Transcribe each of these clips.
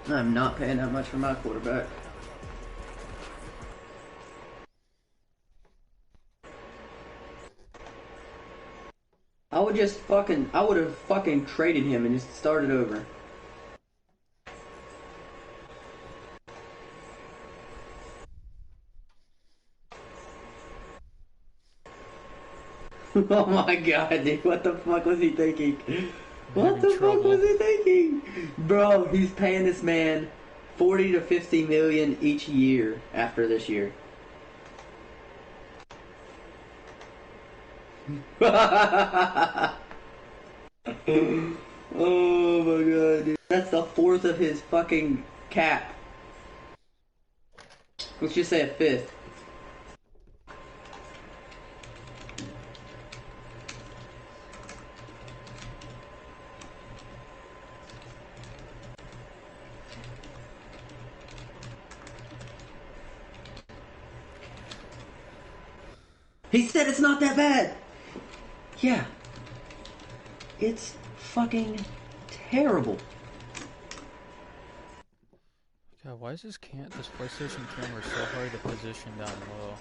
I'm not paying that much for my quarterback. I would have fucking traded him and just started over. Oh my god, dude, what the fuck was he thinking? What the fuck was he thinking? Bro, he's paying this man 40 to 50 million each year after this year. Oh my god, dude. That's the fourth of his fucking cap. Let's just say a fifth. He said it's not that bad. Yeah. It's fucking terrible. God, why is this PlayStation camera so hard to position down low?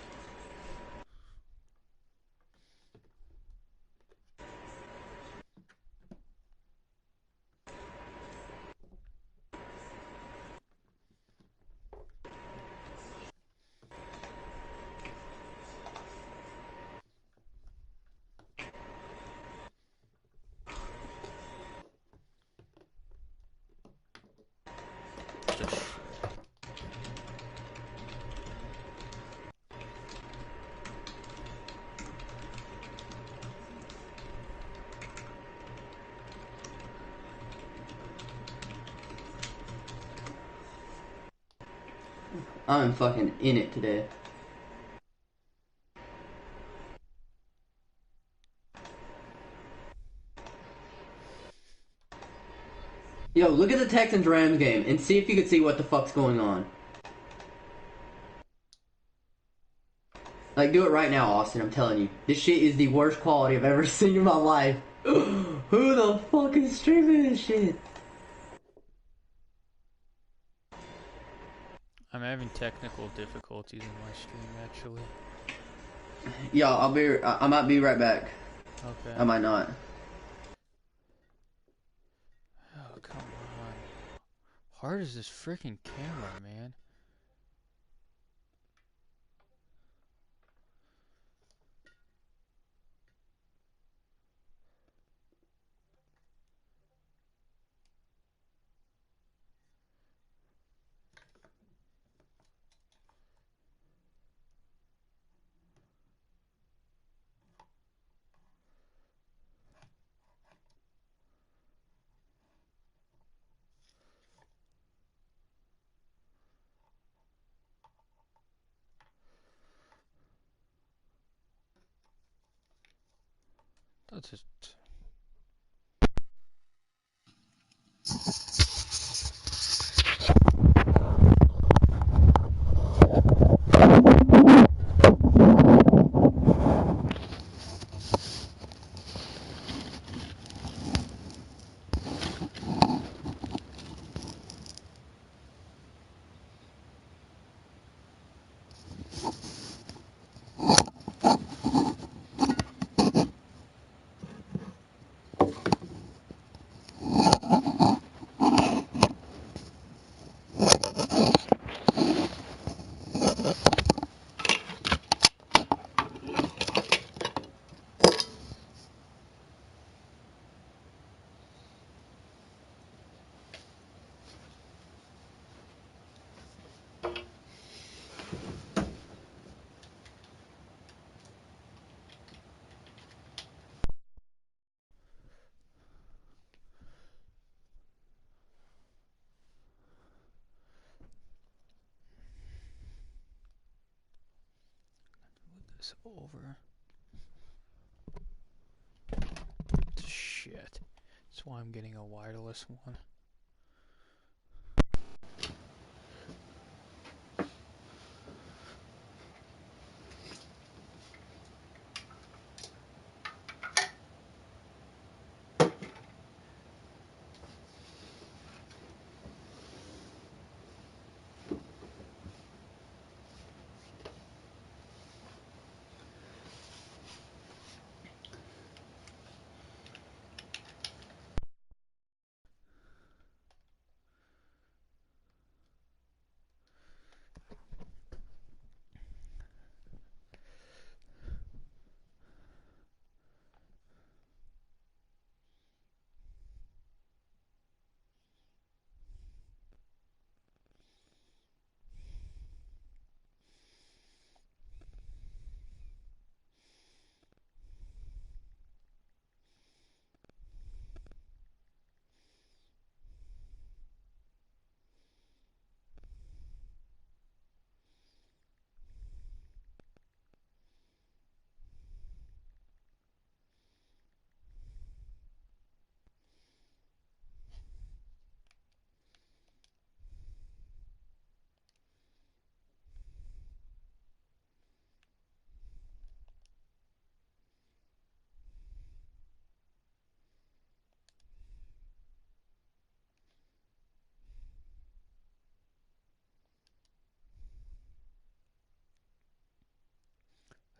I'm fucking in it today. Yo, look at the Texans-Rams game and see if you can see what the fuck's going on. Like, do it right now, Austin, I'm telling you. This shit is the worst quality I've ever seen in my life. Who the fuck is streaming this shit? I'm having technical difficulties in my stream, actually. Yo, I might be right back. Okay. I might not. Oh, come on. Hard is this freaking camera, man. That's just... this over. Shit. That's why I'm getting a wireless one.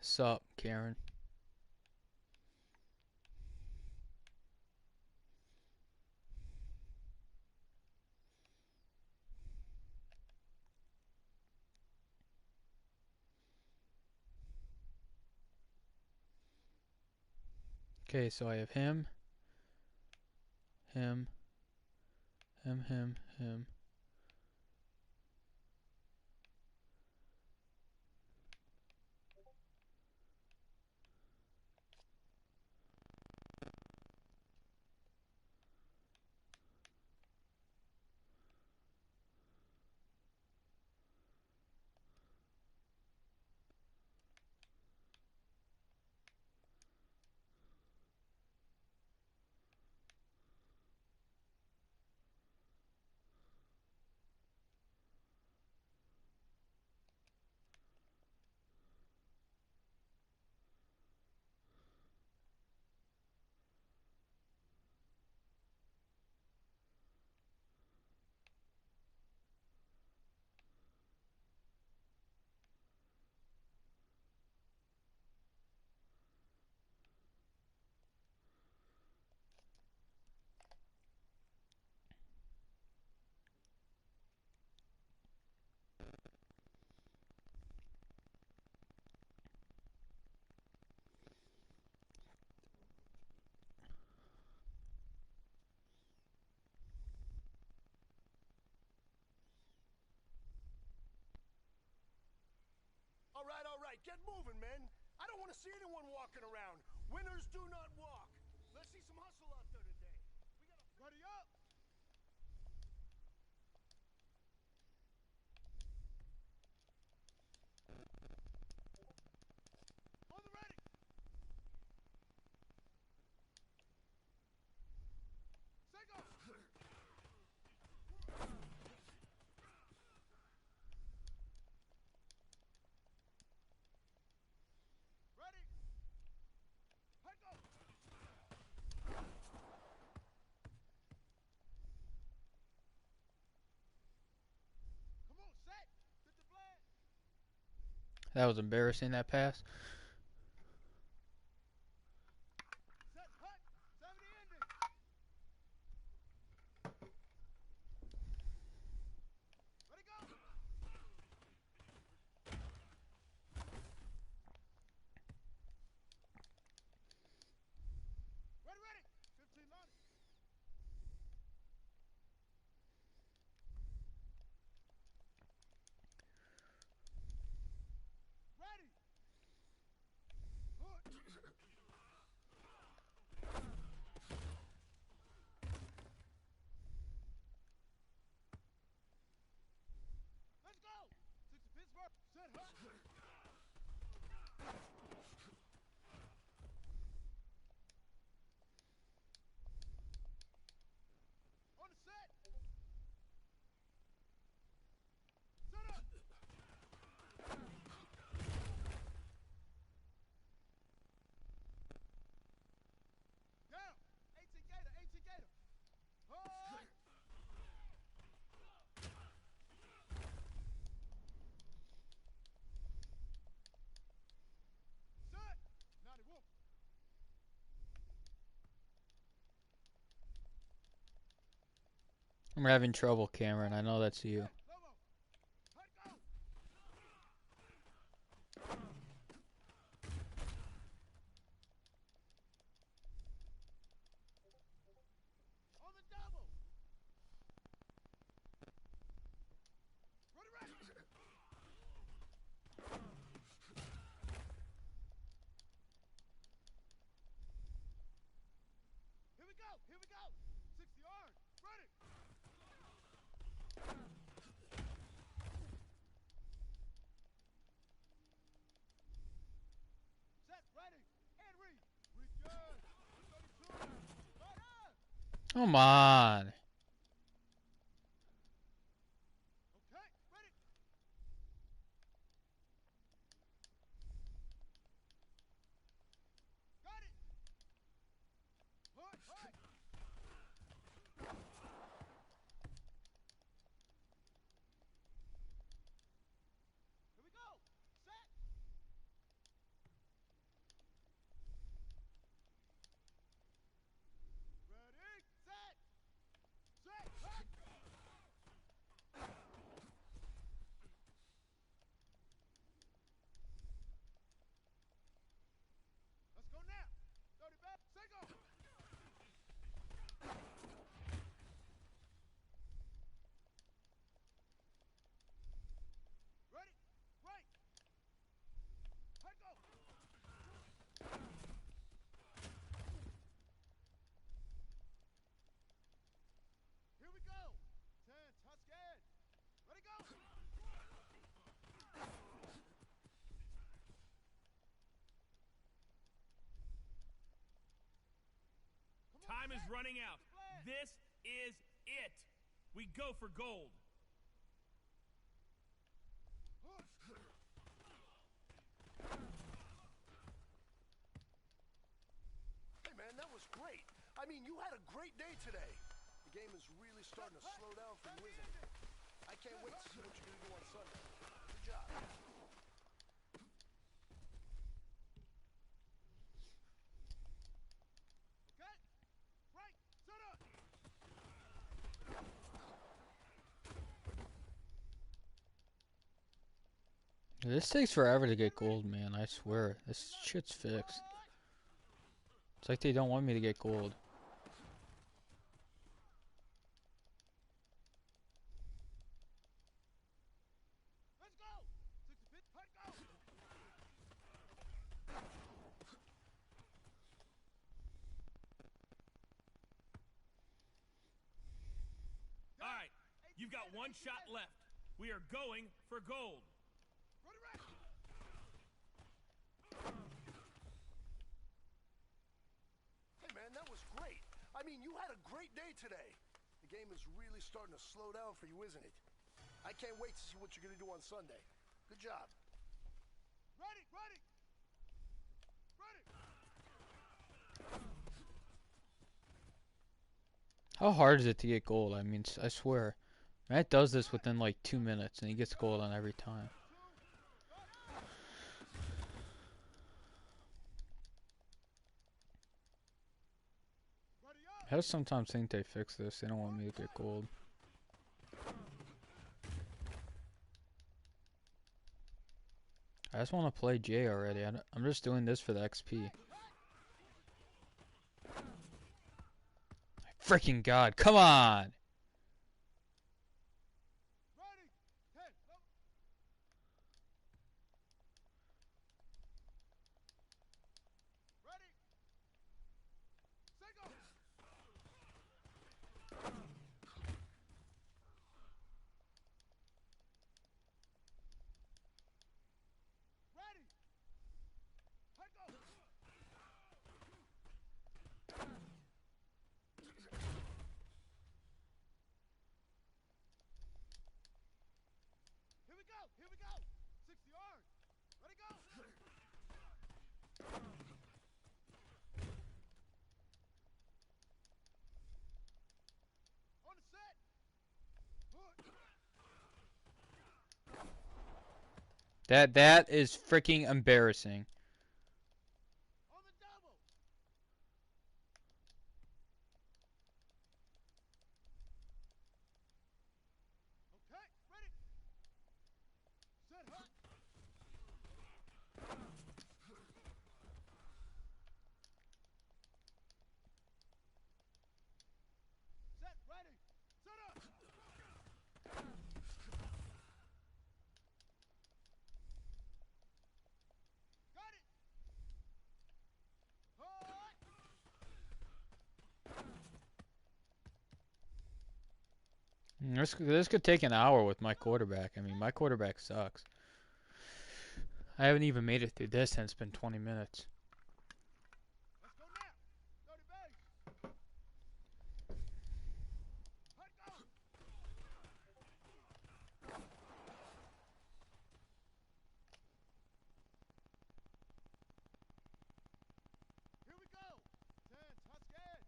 Sup, Karen? Okay, so I have him, him, him. All right, get moving, men. I don't want to see anyone walking around. Winners do not walk. Let's see some hustle out there today. We gotta ready up. On the ready. Say go. Ready. Hey, go. Come on, set. Get the plan. That was embarrassing, that pass. Set, hut. 70 ending. Ready, go. Ready. 15 loaded. Ready. Hook. Let's go. 6 to Pittsburgh. Set, hut. On the set. Set up. Down. 18 Gator. 18 Gator. Hard. Set. 90 Wolf. I'm having trouble, Cameron. I know that's you. Lobo. Hut, go. On the double. Ready, ready. Here we go. Here we go. 60 yards. Ready. Set. Ready. And read. Read good. 32. Right up. Come on. Okay. Ready. Got it. Hook. Hook. Here we go. Set. Time is running out. This is it. We go for gold. Hey, man, that was great. I mean, you had a great day today. The game is really starting to slow down for you, isn't it? I can't wait to see what you're going to do on Sunday. Good job. Okay? Right, set up! This takes forever to get gold, man. I swear. This shit's fixed. It's like they don't want me to get gold. Let's go! 65th, hut, go! All right, you've got one shot left. We are going for gold. Ready, ready! Hey, man, that was great. I mean, you had a great day today. The game is really starting to slow down for you, isn't it? I can't wait to see what you're going to do on Sunday. Good job. Ready, ready! Ready! How hard is it to get gold? I mean, I swear. Matt does this within like 2 minutes and he gets gold on every time. Ready I up! just sometimes think they fix this. They don't want me to get gold. I just want to play Jay already. I'm just doing this for the XP. My freaking God, come on! Ready! 10, go! Ready! Set, go! Ready! Hut, go! Here we go! Here we go! 60 yards! Ready, go! On the set! Hook! That is freaking embarrassing. On the double! Okay, ready! Set, hook! Set, ready! Set up! Got it! Hut! This could take an hour with my quarterback. I mean, my quarterback sucks. I haven't even made it through this and it's been 20 minutes. Let's go now! 30 base! Hut, go! Here we go! 10, hut scared!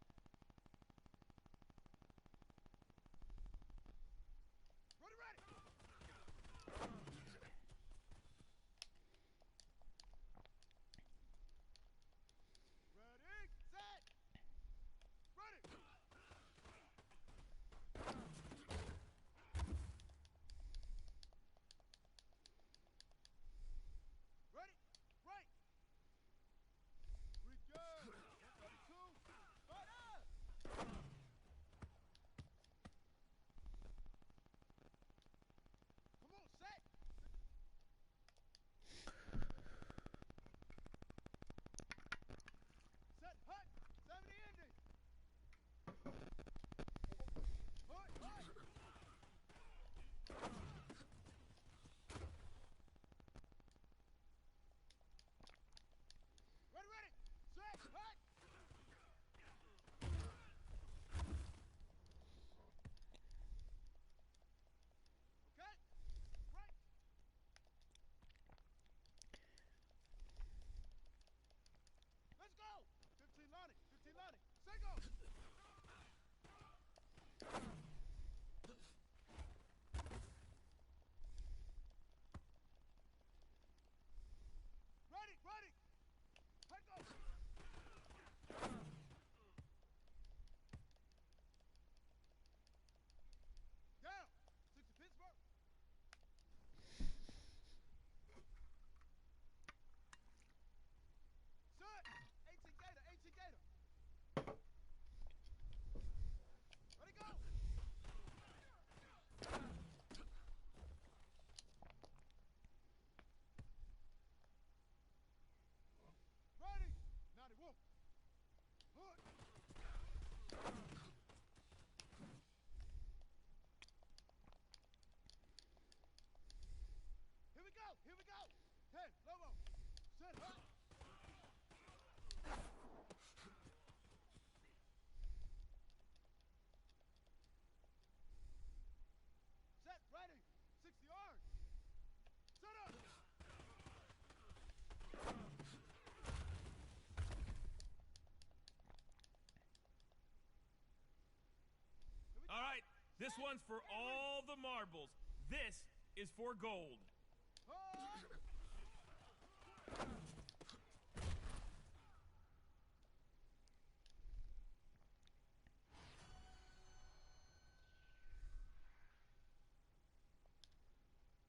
Ready, ready! This one's for all the marbles. This is for gold.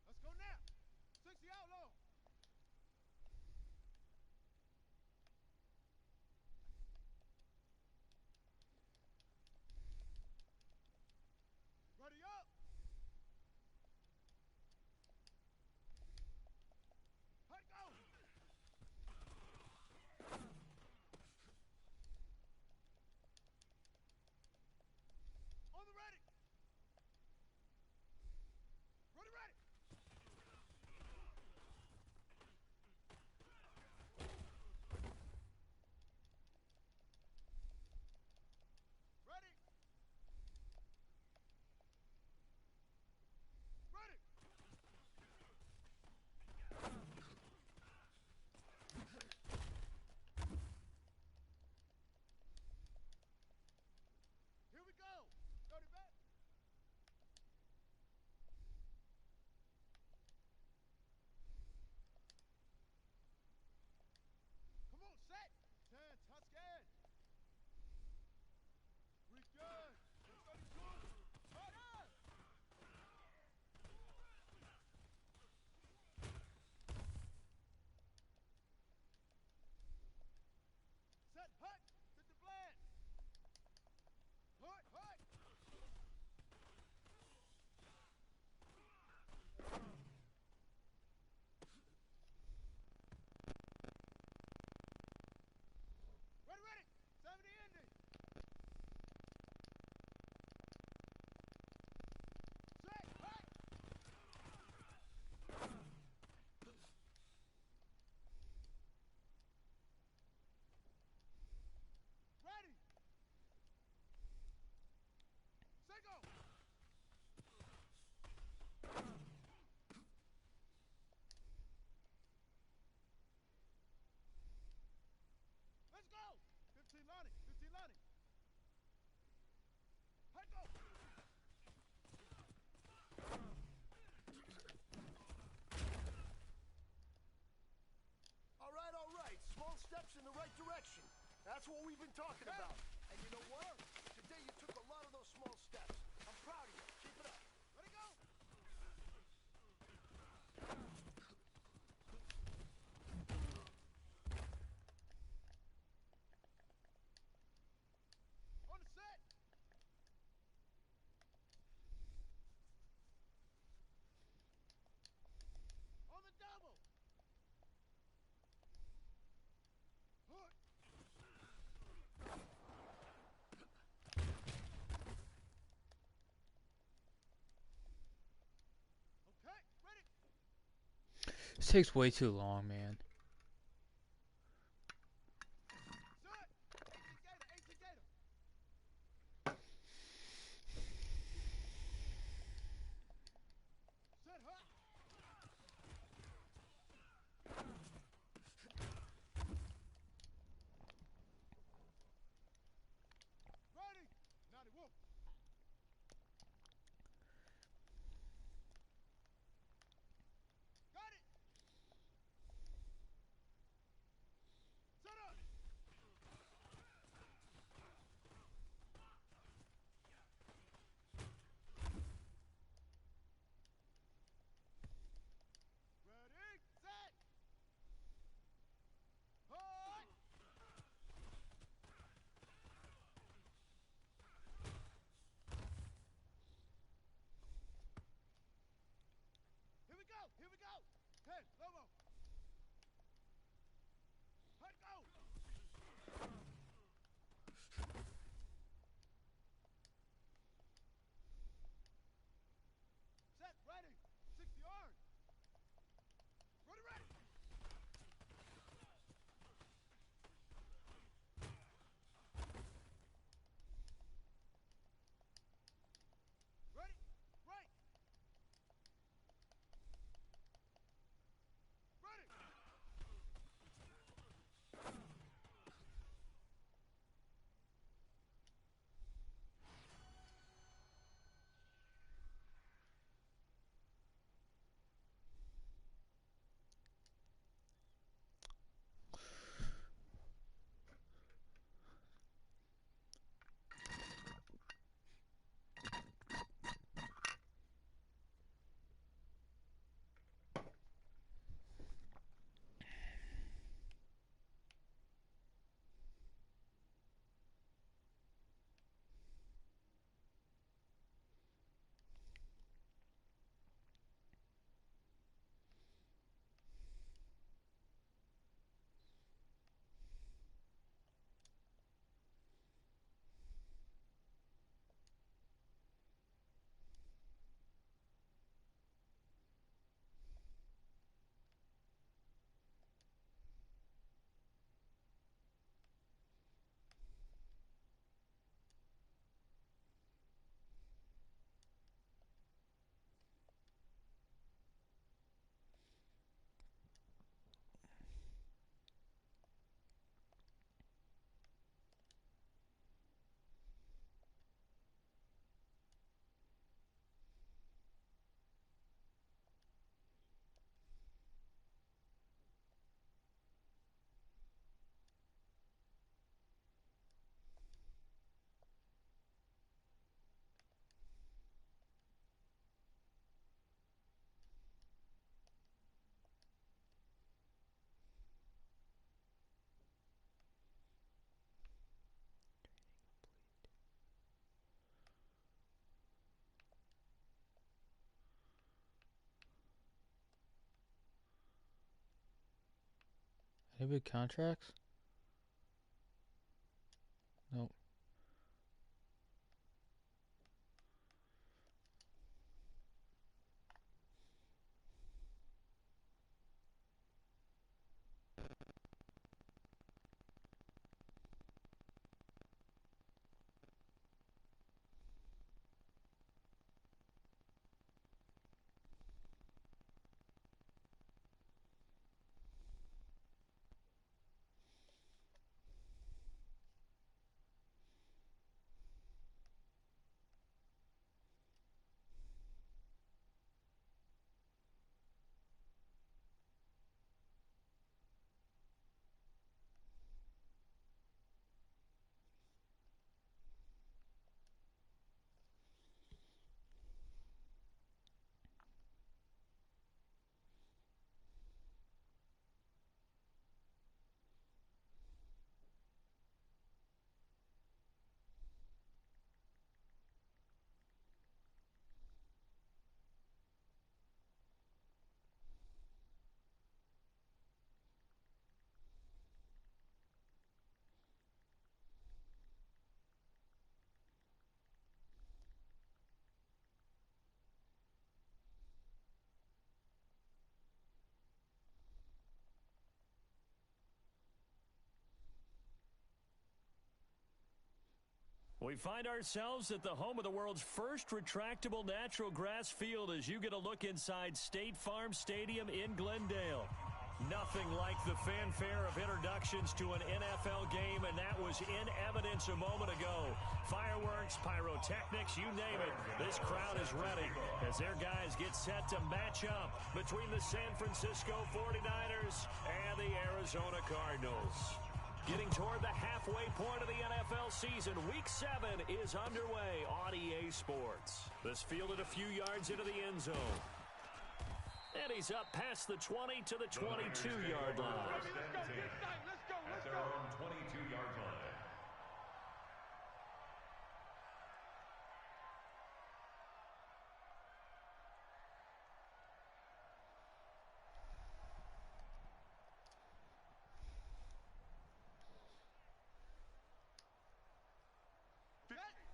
Let's go now. 60 outlaw. Ready up. Hot go. On the ready. Ready, ready. Ready. Ready. Here we go. 30 back. Come on, set. 10, touch scared. We good. 32. Hard. Set hut. Hit the blast. Hut, hut. Ready, ready. 70 ending. Set hut. Ready. Set go. Let's go. 15 Lonnie. 15 Lonnie. Hot go. All right. Small steps in the right direction. That's what we've been talking about. And you know what? Today you took a lot of those small steps. I'm proud of you. Keep it up. Let it go. On the set. On the double. Hook. Okay, ready. This takes way too long, man. Set. 18 gator. 18 gator. Set hut. Ready. 90 wolf. Got it. No big contracts? Nope. We find ourselves at the home of the world's first retractable natural grass field as you get a look inside State Farm Stadium in Glendale. Nothing like the fanfare of introductions to an NFL game, and that was in evidence a moment ago. Fireworks, pyrotechnics, you name it. This crowd is ready as their guys get set to match up between the San Francisco 49ers and the Arizona Cardinals. Getting toward the halfway point of the NFL season, Week 7 is underway on EA Sports. This fielded a few yards into the end zone. And he's up past the 20 to the 22-yard line. At their own 22-yard line.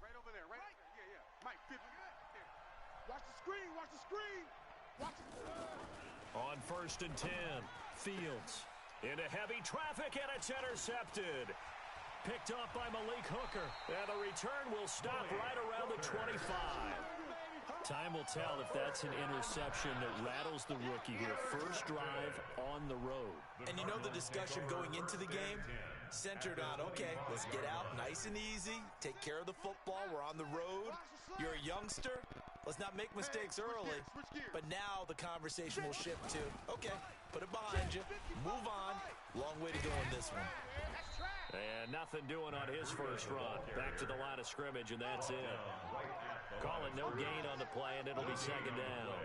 Right over there, right? Yeah, yeah. Mike, 50. Watch the screen, watch the screen. Watch the On 1st and 10, Fields into heavy traffic, and it's intercepted. Picked off by Malik Hooker, and the return will stop right around the 25. Time will tell if that's an interception that rattles the rookie here. First drive on the road. And you know the discussion going into the game centered on, okay, let's get out nice and easy, take care of the football, we're on the road, you're a youngster, let's not make mistakes early. But now the conversation will shift to, okay, put it behind you, move on, long way to go in this one. And nothing doing on his first run. Back to the line of scrimmage, and that's it. Call it no gain on the play, and it'll be second down.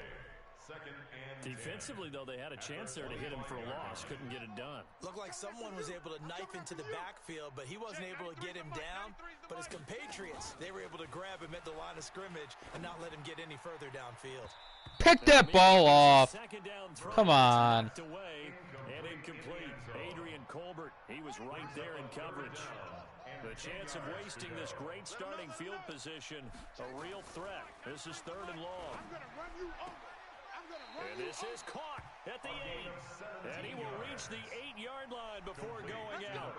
Defensively, though, they had a chance there to hit him for a loss. Couldn't get it done. Looked like someone was able to knife into the backfield, but he wasn't able to get him down. But his compatriots, they were able to grab him at the line of scrimmage and not let him get any further downfield. Pick that ball off. Come on. Away and incomplete. Adrian Colbert, he was right there in coverage. The chance of wasting this great starting field position, a real threat. This is 3rd and long. And this is caught at the 8. And he will reach the 8-yard line before going out.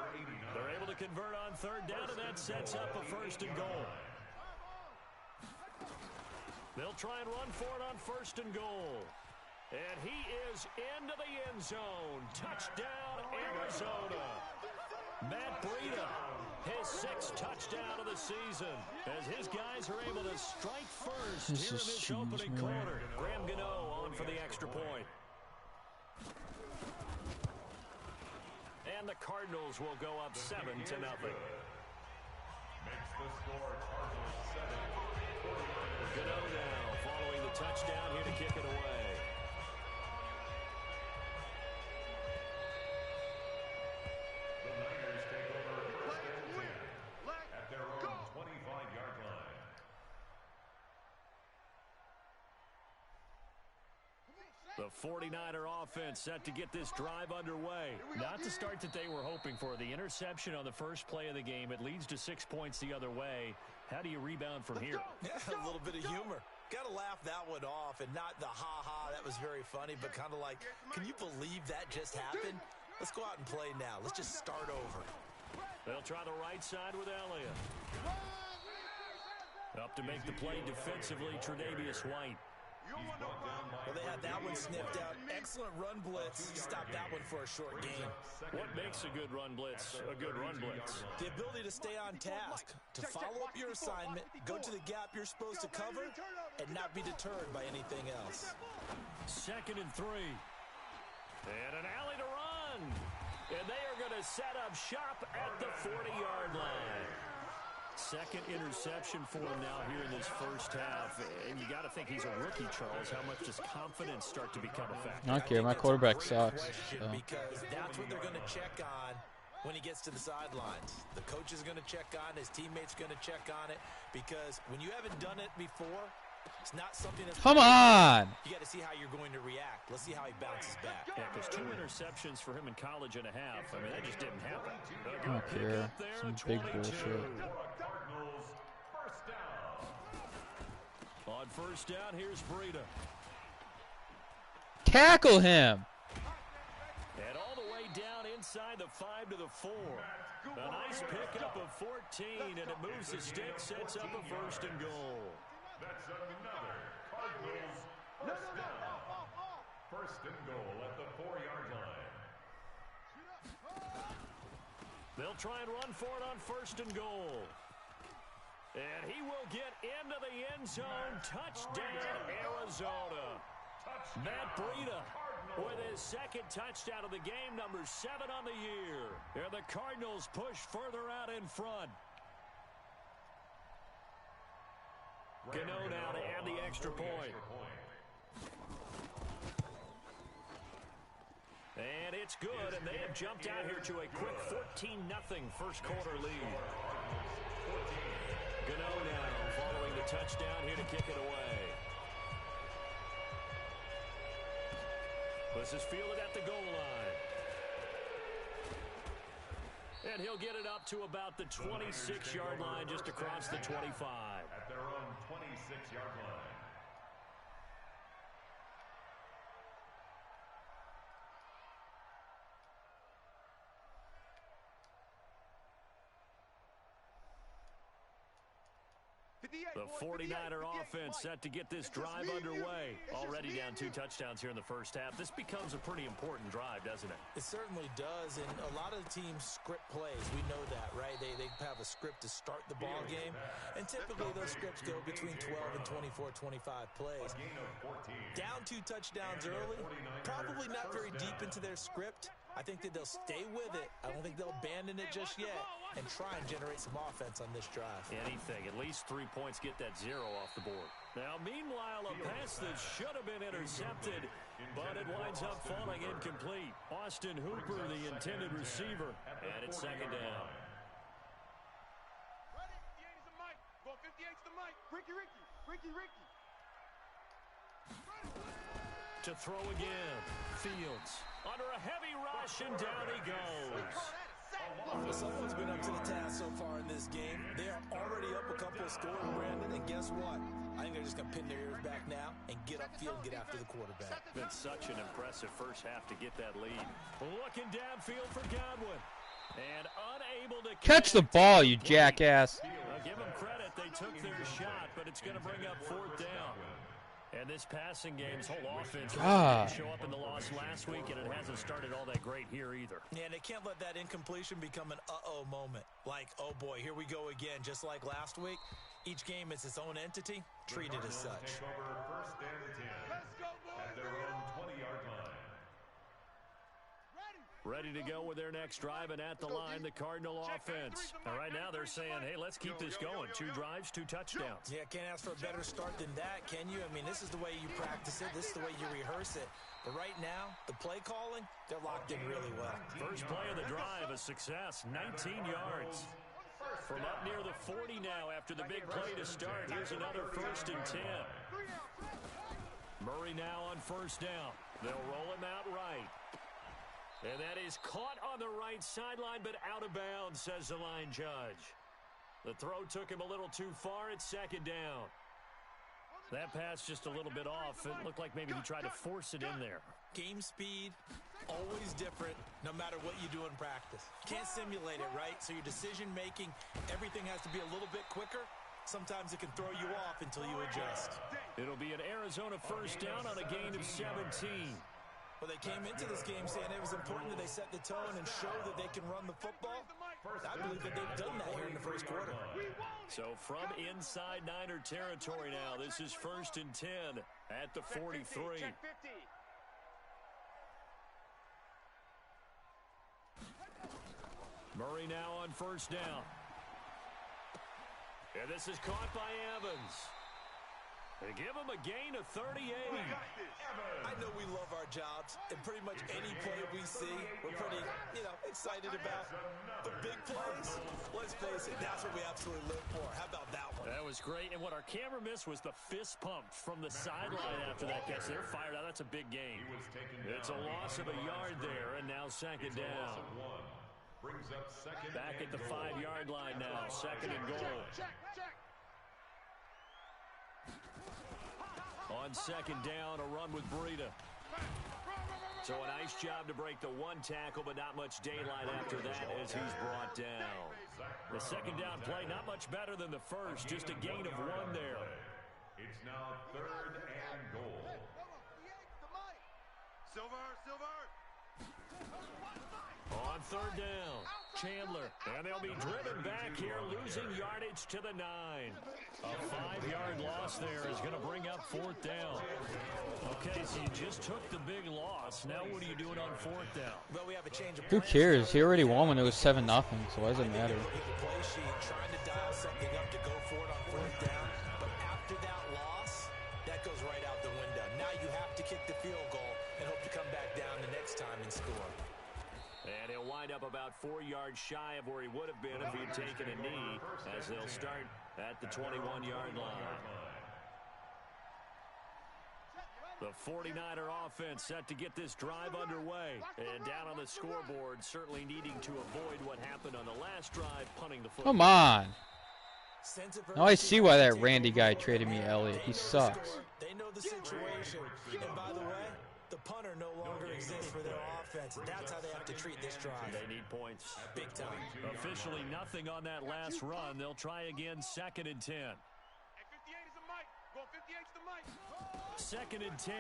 They're able to convert on 3rd down, and that sets up a 1st and goal. They'll try and run for it on 1st and goal. And he is into the end zone. Touchdown, Arizona. Matt Breida, his 6th touchdown of the season, as his guys are able to strike first This here in is this cheese, opening man. quarter. Graham Gano on for the extra point. And the Cardinals will go up 7-0. Makes the score Cardinals 7. Gano now following the touchdown here to kick it away. The Niners take over 1st and 10 at their own 25-yard line. The 49er offense set to get this drive underway. Not the start that they were hoping for. The interception on the first play of the game. It leads to 6 points the other way. How do you rebound from here? Yeah, a little bit of humor. Got to laugh that one off, and not the ha-ha, that was very funny, but kind of like, can you believe that just happened? Let's go out and play now. Let's just start over. They'll try the right side with Elliott. Up to make the play defensively, Tre'Davious White. Well, they had that one sniffed out. Excellent run blitz. Stop that one for a short gain. What makes a good run blitz a good run blitz? The ability to stay on task, to follow up your assignment, go to the gap you're supposed to cover, and not be deterred by anything else. 2nd and 3. And an alley to run. And they are going to set up shop at the 40-yard line. 2nd interception for him now here in this first half. And you got to think he's a rookie, Charles. How much does confidence start to become a factor? I don't care. My quarterback sucks. So. Because that's what they're going to check on when he gets to the sidelines. The coach is going to check on it. His teammates are going to check on it. Because when you haven't done it before, it's not something that's... Come on! You got to see how you're going to react. Let's see how he bounces back. Yeah, because 2 interceptions for him in college and a half. I mean, that just didn't happen. I don't care. Some big bullshit. Cardinals, first down. On first down, here's Breida. Tackle him! And all the way down inside the 5 to the 4. A nice pickup of 14, and it moves the stick, sets up a 1st and goal. That's another Cardinals first down. 1st and goal at the 4-yard line. They'll try and run for it on 1st and goal. And he will get into the end zone. Touchdown, Arizona. Matt Breida with his 2nd touchdown of the game, number 7 on the year. And the Cardinals push further out in front. Gano now to add the extra point. And it's good, and they have jumped out here to a quick 14-0 first quarter lead. Gano now following the touchdown here to kick it away. This is fielded at the goal line. And he'll get it up to about the 26-yard line, just across the 25. At their own 26-yard line. The 49er offense set to get this drive underway. Already down 2 touchdowns here in the first half. This becomes a pretty important drive, doesn't it? It certainly does, and a lot of the teams script plays. We know that, right? They have a script to start the ball game, and typically those scripts go between 12 and 24, 25 plays. Down 2 touchdowns early, probably not very deep into their script. I think that they'll stay with it. I don't think they'll abandon it just yet and try and generate some offense on this drive. Anything. At least 3 points, get that 0 off the board. Now, meanwhile, a pass that should have been intercepted, but it winds up falling incomplete. Austin Hooper, the intended receiver, and it's 2nd down. Ready? 58's the mic. Go 58's the mic. Ricky. To throw again. Fields under a heavy rush, and down he goes. Well, someone's been up to the task so far in this game. They are already up a couple of scores, Brandon, and guess what? I think they're just going to pin their ears back now and get upfield and get after the quarterback. Been such an impressive first half to get that lead. Looking downfield for Godwin. And unable to catch the ball, you jackass. I'll give them credit. They took their shot, but it's going to bring up 4th down. And this passing game's whole offense didn't show up in the loss last week, and it hasn't started all that great here either. Yeah, and they can't let that incompletion become an uh-oh moment. Like, oh boy, here we go again, just like last week. Each game is its own entity, treated as such. Take over 1st and 10 at their own 20-yard line. Ready to go with their next drive, and at the line, the Cardinal offense. Now, right now, they're saying, hey, let's keep this going. 2 drives, 2 touchdowns. Yeah, can't ask for a better start than that, can you? I mean, this is the way you practice it. This is the way you rehearse it. But right now, the play calling, they're locked in really well. First play of the drive, a success, 19 yards. From up near the 40 now after the big play to start. Here's another 1st and 10. Murray now on 1st down. They'll roll him out right. And that is caught on the right sideline, but out of bounds, says the line judge. The throw took him a little too far. It's second down. That pass just a little bit off. It looked like maybe he tried to force it in there. Game speed, always different, no matter what you do in practice. Can't simulate it, right? So your decision-making, everything has to be a little bit quicker. Sometimes it can throw you off until you adjust. It'll be an Arizona first down on a gain of 17. Well, they came into this game saying it was important that they set the tone and show that they can run the football. I believe that they've done that here in the first quarter. So from inside Niner territory now, this is 1st and 10 at the 43. Murray now on first down. And this is caught by Evans. They give him a gain of 38. I know we love our jobs, and pretty much any play we see, we're pretty, excited about. But big plays, let's face it, that's what we absolutely live for. How about that one? That was great, and what our camera missed was the fist pump from the sideline after that catch. They're fired out. That's a big gain. It's a loss of a yard there, and now second down. Back at the 5-yard line now, second and goal. On second down, a run with Breida. So a nice job to break the one tackle, but not much daylight after that as he's brought down. The second down play, not much better than the first, just a gain of 1 there. It's now 3rd and goal. Silver. On third down, Chandler. And they'll be driven back here, losing yardage to the 9. A 5-yard loss there is going to bring up 4th down. Okay, so you just took the big loss. Now what are you doing on 4th down? Well, we have a change of Who plans. cares? He already won when it was 7-0, so why does it matter? Play sheet, trying to dial something up to go for it on 4th down. But after that loss, that goes right out the window. Now you have to kick the field goal and hope to come back down the next time and score. And he'll wind up about 4 yards shy of where he would have been if he'd taken a knee, as they'll start at the 21-yard line. The 49er offense set to get this drive underway. And down on the scoreboard, certainly needing to avoid what happened on the last drive, punting the football. Come on. Now I see why that Randy guy traded me, Elliott. He sucks. They know the situation. And by the way, the punter no longer exists for their offense. That's how they have to treat this drive. They need points. Big time. Officially nothing on that last run. They'll try again, 2nd and 10. Hey, 58 is the mic. Go 58's the mic. 2nd and 10.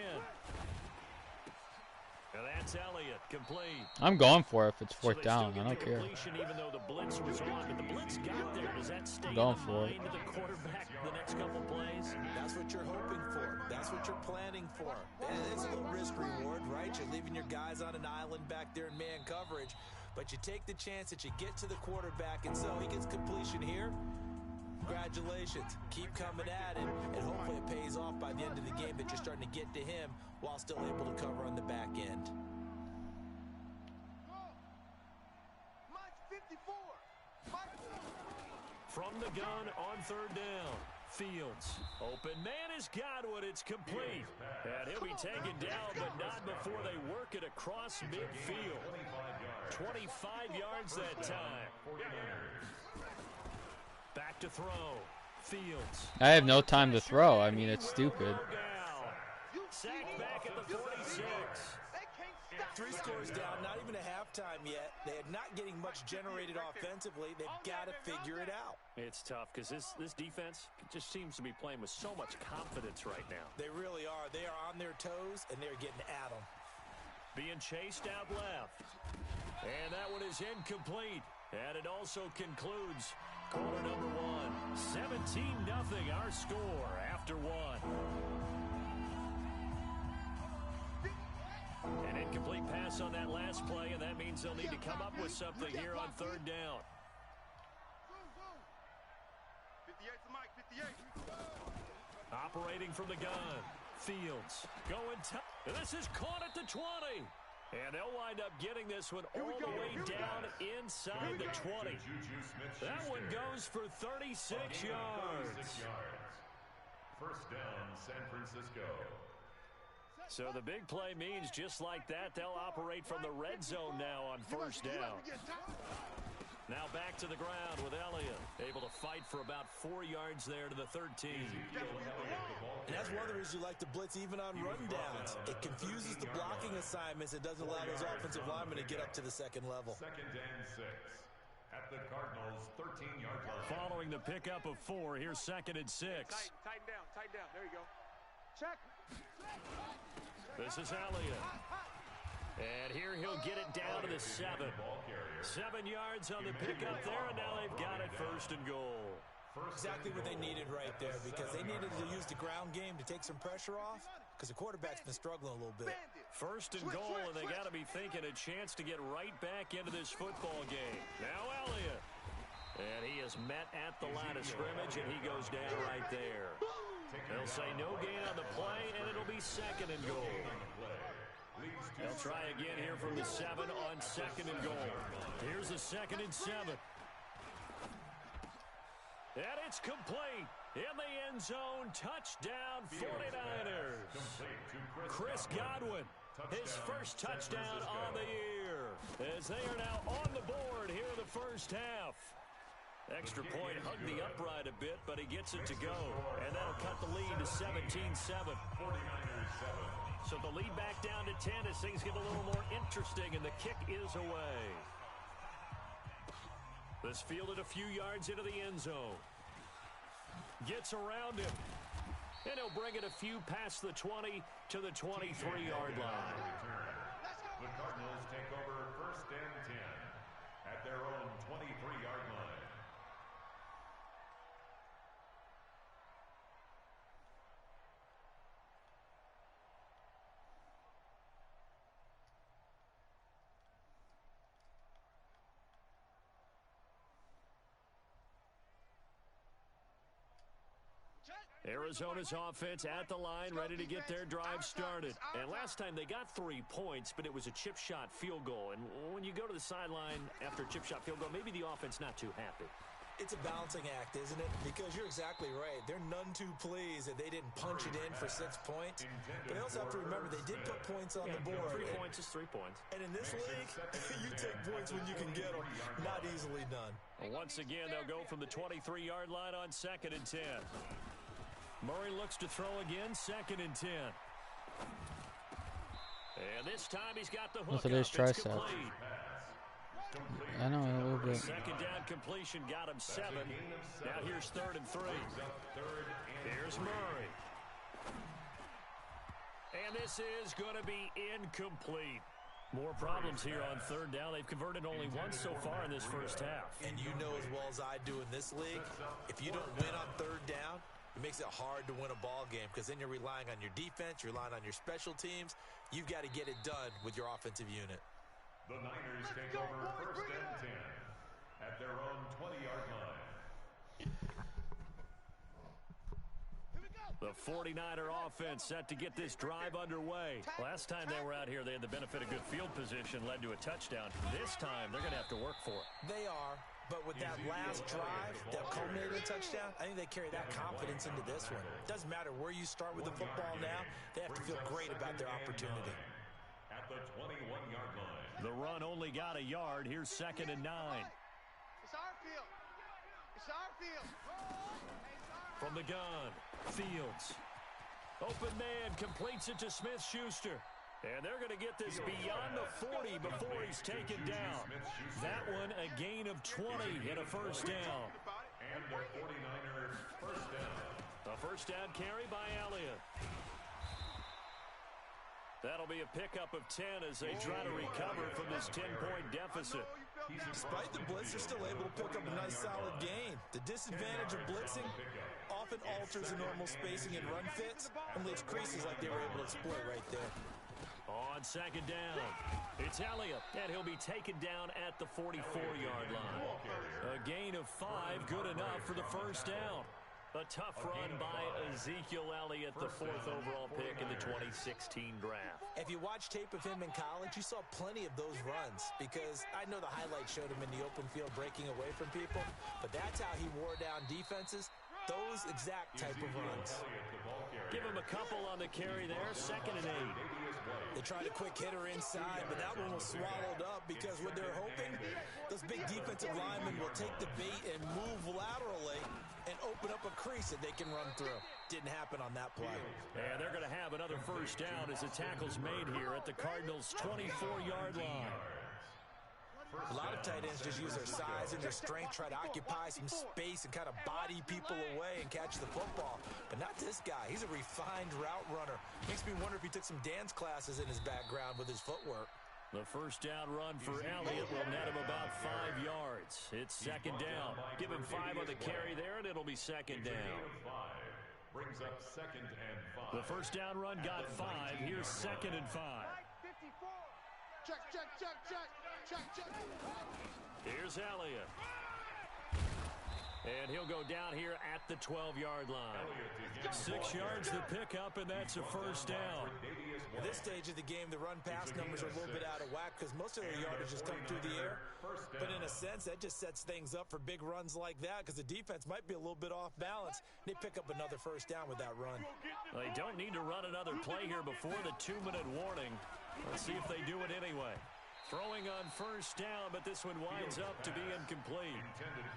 And that's Elliott, complete. I'm going for it if it's 4th So down. still I get don't the care. completion even though the blitz was on, but the blitz got there. Does that stay Going in the for it. mind of the quarterback the next couple plays? That's what you're hoping for. That's what you're planning for. It's a little risk reward, right? You're leaving your guys on an island back there in man coverage, but you take the chance that you get to the quarterback, and so he gets completion here. Congratulations. Keep coming at him, and hopefully it pays off by the end of the game that you're starting to get to him while still able to cover on the back end. Mike's 54. From the gun on 3rd down. Fields. Open man has got one. It's complete. And he'll be taken down, but not before they work it across midfield. 25 yards that time. Back to throw. Fields. I have no time to throw. I mean, it's stupid. Sacked back at the 46. 3 scores down, not even a halftime yet. They are not getting much generated offensively. They've got to figure it out. It's tough because this defense just seems to be playing with so much confidence right now. They really are. They are on their toes, and they're getting at them. Being chased out left. And that one is incomplete. And it also concludes quarter number 1. 17-0 our score after 1. An incomplete pass on that last play, and that means they'll need to come up with something here on 3rd down. 58's the mic. 58. Operating from the gun. Fields going top. This is caught at the 20. And they'll wind up getting this one all the way down inside the 20. That one goes for 36 yards. First down, San Francisco. So the big play means just like that, they'll operate from the red zone now on first down. Now back to the ground with Elliott, able to fight for about 4 yards there to the 13. And that's one of the reasons you like to blitz even on rundowns. It confuses the blocking assignments. It doesn't allow those offensive linemen to get up to the second level. 2nd and 6 at the Cardinals' 13-yard line. Following the pickup of 4, here's 2nd and 6. Tighten down. There you go. Check. This is Elliott. And here he'll get it down to the 7. 7 yards on the pickup there, and now they've got it 1st and goal. Exactly what they needed right there, because they needed to use the ground game to take some pressure off, because the quarterback's been struggling a little bit. 1st and goal, and they got to be thinking a chance to get right back into this football game. Now Elliott. And he is met at the line of scrimmage, and he goes down right there. They'll say no gain on the play, and it'll be 2nd and goal. They'll try again here from the 7 on 2nd and goal. Here's the 2nd and 7. And it's complete. In the end zone, touchdown 49ers. Chris Godwin, his first touchdown on the year, as they are now on the board here in the first half. Extra point hugged the upright a bit, but he gets it to go. And that'll cut the lead to 17-7. So the lead back down to 10 as things get a little more interesting, and the kick is away. This fielded a few yards into the end zone. Gets around him. And he'll bring it a few past the 20 to the 23-yard line. The Cardinals take over 1st and 10 at their own 23-yard line. Arizona's offense at the line, ready to get their drive started. And last time they got 3 points, but it was a chip shot field goal. And when you go to the sideline after a chip shot field goal, maybe the offense not too happy. It's a balancing act, isn't it? Because you're exactly right. They're none too pleased that they didn't punch it in for 6 points. But they also have to remember they did put points on the board. 3 points is 3 points. And in this league, you take points when you can get them. Not easily done. And once again, they'll go from the 23-yard line on 2nd and 10. Murray looks to throw again, 2nd and 10. And this time he's got the hook. Look at his tricep. I know, a little bit. 2nd down completion got him 7. Now here's 3rd and 3. Here's Murray. And this is going to be incomplete. More problems here on 3rd down. They've converted only once so far in this first half. And you know as well as I do in this league, if you don't win on 3rd down, it makes it hard to win a ball game, because then you're relying on your defense, you're relying on your special teams. You've got to get it done with your offensive unit. The Niners take over 1st and 10 at their own 20-yard line. The 49er offense set to get this drive underway. Last time they were out here, they had the benefit of good field position, led to a touchdown. This time, they're going to have to work for it. They are, but with that last drive that culminated in a touchdown, I think they carry that confidence into this one. It doesn't matter where you start with the football now. They have to feel great about their opportunity. At the 21-yard line. The run only got a yard. Here's 2nd and 9. It's our field. It's our field. From the gun, Fields. Open man completes it to Smith-Schuster. And they're going to get this beyond the 40 before he's taken down. That one, a gain of 20 and a 1st down. And the 49ers 1st down. A 1st down carry by Elliott. That'll be a pickup of 10 as they try to recover from this 10-point deficit. Despite the blitz, they're still able to pick up a nice solid gain. The disadvantage of blitzing often alters the normal spacing and run fits and leaves creases like they were able to exploit right there. On 2nd down, it's Elliott, and he'll be taken down at the 44-yard line. A gain of 5, good enough for the 1st down. A tough run by Ezekiel Elliott, the 4th overall pick in the 2016 draft. If you watch tape of him in college, you saw plenty of those runs, because I know the highlights showed him in the open field breaking away from people, but that's how he wore down defenses, those exact type of runs. Give him a couple on the carry there, 2nd and 8. They tried a quick hitter inside, but that one was swallowed up because what they're hoping, those big defensive linemen will take the bait and move laterally and open up a crease that they can run through. Didn't happen on that play. And they're going to have another first down as the tackle's made here at the Cardinals' 24-yard line. A lot of tight ends just use their size and their strength, try to occupy some space and kind of body people away and catch the football. But not this guy. He's a refined route runner. Makes me wonder if he took some dance classes in his background with his footwork. The first down run for Elliott will net him about 5 yards. It's 2nd down. Give him 5 on the carry there, and it'll be 2nd down. Brings up 2nd and 5. The first down run got 5. Here's 2nd and 5. Check, check, check, check, check, check. Here's Elliott. And he'll go down here at the 12-yard line. 6 yards to pick up, and that's a first down. At this stage of the game, the run-pass numbers are a little bit out of whack because most of their yardage has come through the air. But in a sense, that just sets things up for big runs like that because the defense might be a little bit off balance. They pick up another first down with that run. Well, they don't need to run another play here before the 2-minute warning. Let's see if they do it anyway. Throwing on first down, but this one winds up to be incomplete.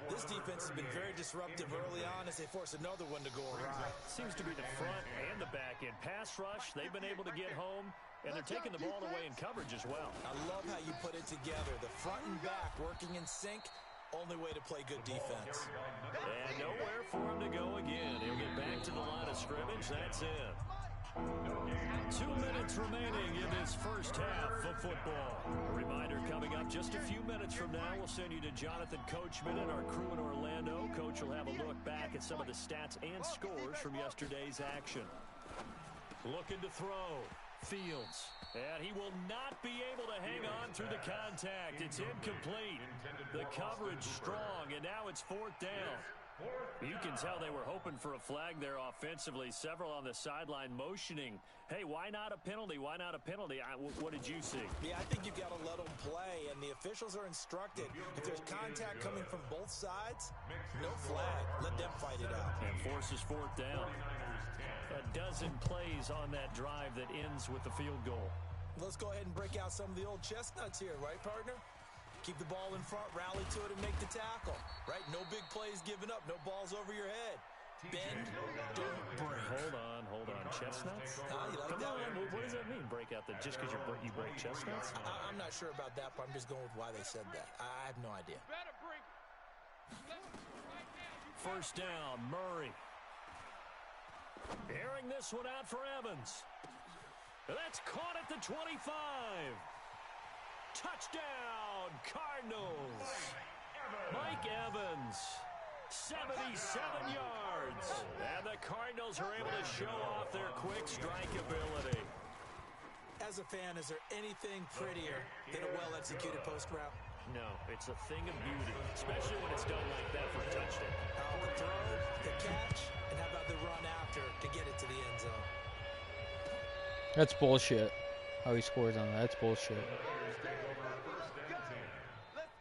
This defense has been very disruptive early on as they force another one to go awry. Seems to be the front and the back end. Pass rush, they've been able to get home, and they're taking the ball away in coverage as well. I love how you put it together. The front and back working in sync. Only way to play good defense. And nowhere for him to go again. He'll get back to the line of scrimmage. That's it. 2 minutes remaining in this first half of football. A reminder coming up just a few minutes from now. We'll send you to Jonathan Coachman and our crew in Orlando. Coach will have a look back at some of the stats and scores from yesterday's action. Looking to throw. Fields. And he will not be able to hang on through the contact. It's incomplete. The coverage strong, and now it's 4th down. You can tell they were hoping for a flag there offensively. Several on the sideline motioning. Hey, why not a penalty? Why not a penalty? What did you see? Yeah, I think you've got to let them play, and the officials are instructed. If there's contact coming from both sides, no flag. Let them fight it out. And forces 4th down. A dozen plays on that drive that ends with the field goal. Let's go ahead and break out some of the old chestnuts here, right, partner? Keep the ball in front, rally to it, and make the tackle. Right? No big plays given up. No balls over your head. Bend, don't break. Hold on. Chestnuts? You like Come that on. one? What does that mean, break out? Just because you break chestnuts? I'm not sure about that, but I'm just going with why they said that. I have no idea. First down, Murray. Airing this one out for Evans. That's caught at the 25. Touchdown, Cardinals. Mike Evans, 77 yards. And the Cardinals are able to show off their quick strike ability. As a fan, is there anything prettier than a well-executed post route? No, it's a thing of beauty, especially when it's done like that for a touchdown. The throw, the catch, and how about the run after to get it to the end zone? That's bullshit. How he scores on that. That's bullshit.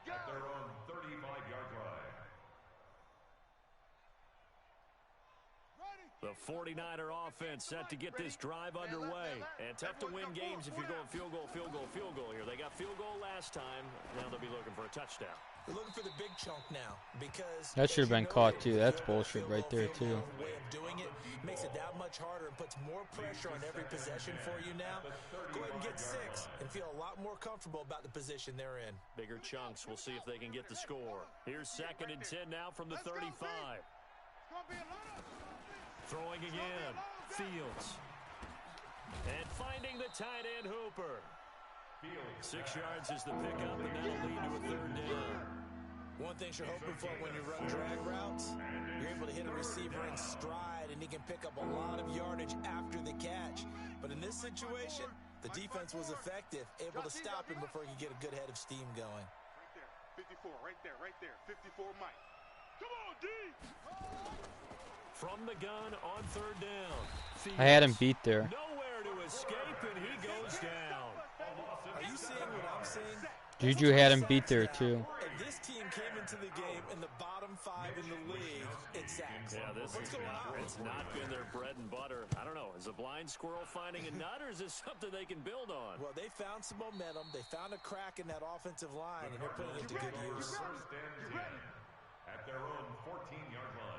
At their own 35-yard line. The 49er offense set to get this drive underway. And tough to win games if you're going field goal here. They got field goal last time. Now they'll be looking for a touchdown. They're looking for the big chunk now because That should have been caught too. That's bullshit right there too. Way of doing it makes it that much harder and puts more pressure on every possession for you now. Go ahead and get 6 and feel a lot more comfortable about the position they're in. Bigger chunks. We'll see if they can get the score. Here's 2nd and 10 now from the 35. Throwing again. Fields. And finding the tight end Hooper. 6 yards is the pickup, and that'll lead to a 3rd down. One thing you're hoping for when you run drag routes, you're able to hit a receiver in stride, and he can pick up a lot of yardage after the catch. But in this situation, the defense was effective, able to stop him before he could get a good head of steam going. Right there, 54, right there. 54, Mike. Come on, D! From the gun on 3rd down. Fields. I had him beat there. Nowhere to escape, and he goes down. Are you seeing what I'm seeing? Juju had him beat there too. And this team came into the game in the bottom 5 in the league in sacks. Yeah, it's not been their bread and butter. I don't know. blind squirrel finding a nut, or is this something they can build on? Well, they found some momentum. They found a crack in that offensive line, and they're putting it to good use. First and 10 at their own 14-yard line.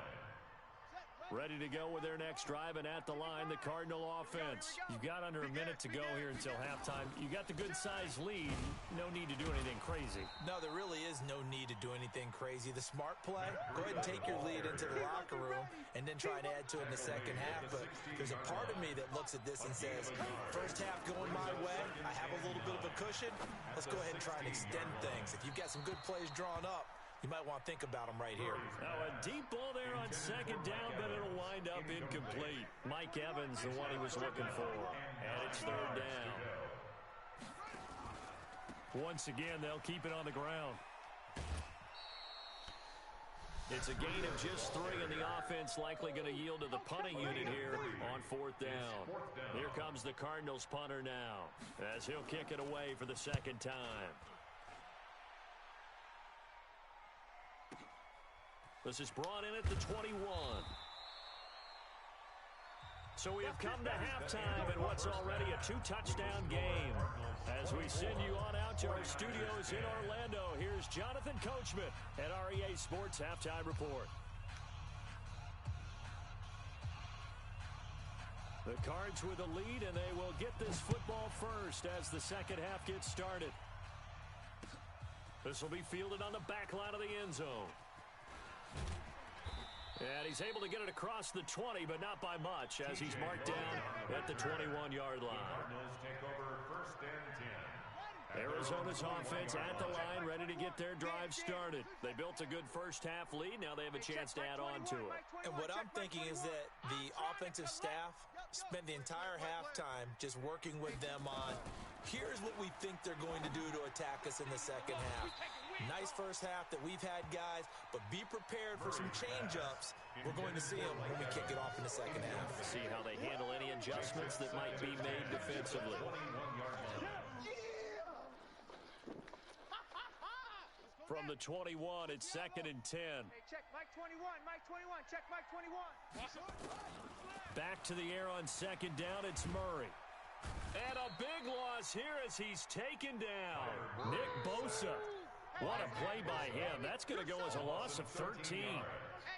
Ready to go with their next drive, and at the line, the Cardinal offense. You've got under a minute to go here until halftime. You got the good-sized lead. No need to do anything crazy. No, there really is no need to do anything crazy. The smart play, go ahead and take your lead into the locker room and then try and add to it in the second half. But there's a part of me that looks at this and says, first half going my way, I have a little bit of a cushion. Let's go ahead and try and extend things. If you've got some good plays drawn up, you might want to think about them right here. Now a deep ball there on second down, but it'll wind up incomplete. Mike Evans, the one he was looking for. And it's third down. Once again, they'll keep it on the ground. It's a gain of just 3, and the offense likely going to yield to the punting unit here on fourth down. Here comes the Cardinals punter now, as he'll kick it away for the second time. This is brought in at the 21. So we have come to halftime in what's already a 2-touchdown game. As we send you on out to our studios in Orlando, here's Jonathan Coachman at REA Sports Halftime Report. The Cards with the lead, and they will get this football first as the second half gets started. This will be fielded on the back line of the end zone. And he's able to get it across the 20, but not by much, as he's marked down at the 21-yard line. Cardinals take over first and 10. Arizona's offense at the line, ready to get their drive started. They built a good first-half lead. Now they have a chance to add on to it. And what I'm thinking is that the offensive staff spent the entire halftime just working with them on, here's what we think they're going to do to attack us in the second half. Nice first half that we've had, guys, but be prepared for some change-ups. We're going to see them when we kick it off in the second half. See how they handle any adjustments that might be made defensively. From the 21, it's second and 10. Hey, check Mike 21, Mike 21, check Mike 21. Back to the air on second down, it's Murray. And a big loss here as he's taken down. Nick Bosa. What a play by him. That's going to go as a loss of 13.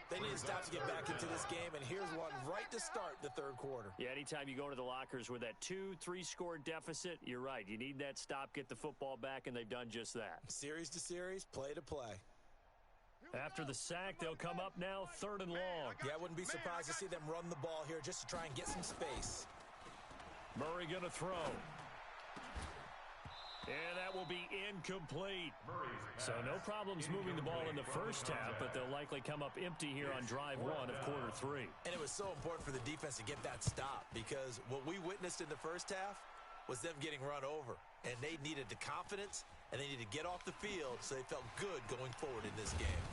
They need to stop to get back into this game, and here's one right to start the third quarter. Yeah, anytime you go into the lockers with that 2-3 score deficit, you're right. You need that stop, get the football back, and they've done just that. Series to series, play to play. After the sack, they'll come up now third and long. Yeah, I wouldn't be surprised to see them run the ball here just to try and get some space. Murray going to throw. And that will be incomplete. So no problems moving the ball in the first half, but they'll likely come up empty here on drive 1 of quarter 3. And it was so important for the defense to get that stop, because what we witnessed in the first half was them getting run over. And they needed the confidence, and they needed to get off the field so they felt good going forward in this game.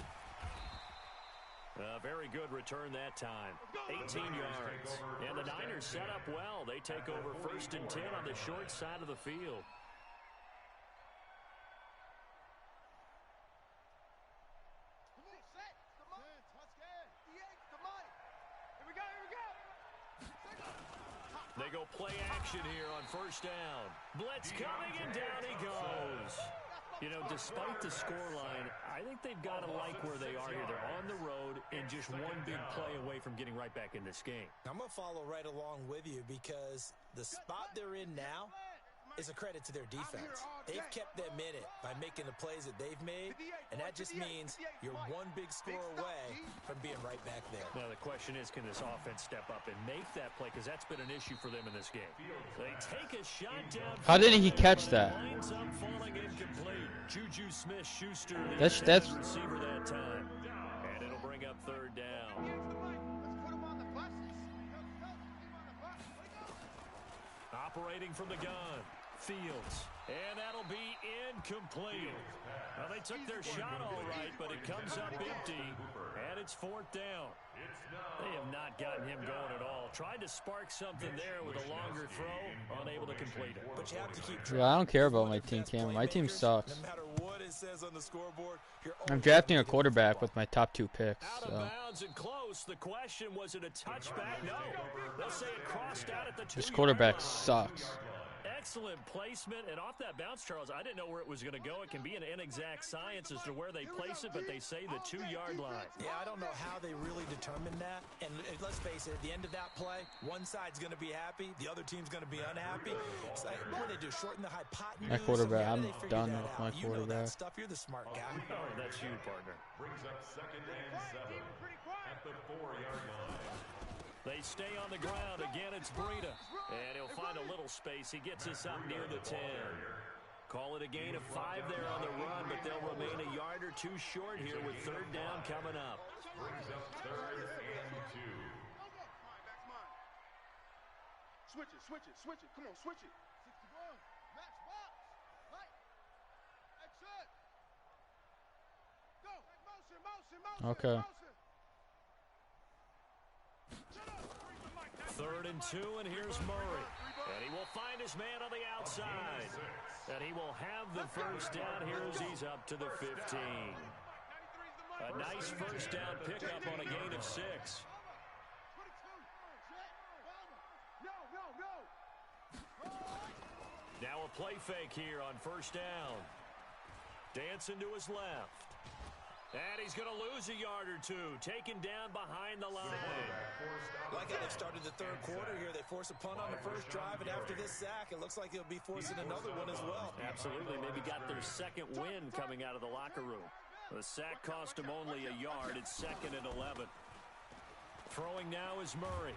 A very good return that time. 18 yards. And the Niners set up well. They take over first and 10 on the short side of the field. They go play action here on first down. Blitz coming, and down he goes. You know, despite the scoreline, I think they've got to like where they are here. They're on the road and just one big play away from getting right back in this game. I'm going to follow right along with you, because the spot they're in now is a credit to their defense. They've kept them in it by making the plays that they've made, and that just means you're one big score away from being right back there. Now, the question is, can this offense step up and make that play? Because that's been an issue for them in this game. They take a shot down. How didn't he catch that? Lines up, falling incomplete. Juju Smith-Schuster, That's receiver that time. And it'll bring up third down. Operating from the gun. Fields. And that'll be incomplete. Well, they took their shot all right, but it comes up empty. And it's 4th down. They have not gotten him going at all. Tried to spark something there with a longer throw, unable to complete it. But you have to keep track. Yeah, I don't care about my team, Cam. My team sucks. No matter what it says on the scoreboard, I'm drafting a quarterback with my top 2 picks. Out of bounds and close. The question, was it a touchback? No. They'll say it crossed out at the 2-yard line. This quarterback sucks. Excellent placement, and off that bounce, Charles, I didn't know where it was going to go. It can be an inexact science as to where they place it, but they say the 2-yard line. Yeah, I don't know how they really determined that. And let's face it, at the end of that play, one side's going to be happy, the other team's going to be unhappy. It's like, what do they do, shorten the hypotenuse? My quarterback, I I'm mean, done with my you know that quarterback. stuff. You're the smart guy. Oh, that's you, partner. Brings up 2nd and 7 at the 4-yard line. They stay on the ground. Again, it's Breida. And he'll find a little space. He gets us up near the 10. Call it a gain of 5 there on the run, but they'll remain a yard or 2 short here with 3rd down coming up. Brings up 3rd and 2. Switch it, switch it, switch it. Come on, switch it. 61. Match box. Right. Exit. Go. Motion, motion, motion. Okay. Motion. 3rd and 2, and here's Murray. And he will find his man on the outside. And he will have the 1st down here as he's up to the 15. A nice 1st down pickup on a gain of 6. Now a play fake here on 1st down. Dancing to his left. And he's going to lose a yard or 2, taken down behind the line. Like how they started the 3rd quarter here. They force a punt on the 1st drive, and after this sack, it looks like they'll be forcing another one as well. Absolutely. Maybe got their 2nd win coming out of the locker room. The sack cost him only a yard. It's 2nd and 11. Throwing now is Murray.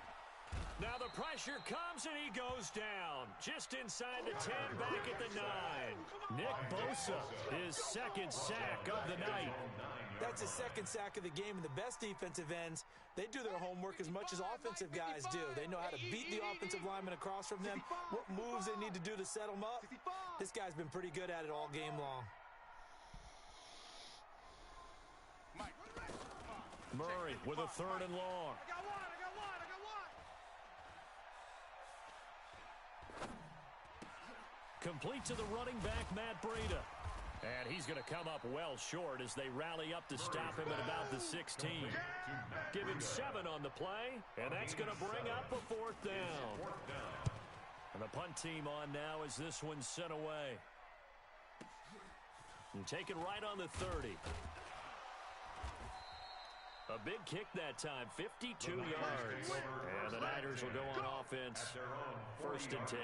Now the pressure comes and he goes down. Just inside the 10, back at the 9. Nick Bosa, his 2nd sack of the night. That's his 2nd sack of the game, and the best defensive ends, they do their homework as much as offensive guys do. They know how to beat the offensive lineman across from them, what moves they need to do to set them up. This guy's been pretty good at it all game long. Murray with a 3rd and long. Complete to the running back, Matt Breida. And he's going to come up well short as they rally up to stop him at about the 16. Give him 7 on the play, and that's going to bring up a 4th down. And the punt team on now as this one's sent away. And taken right on the 30. A big kick that time, 52 yards. And the Niners will go on offense, 1st and 10.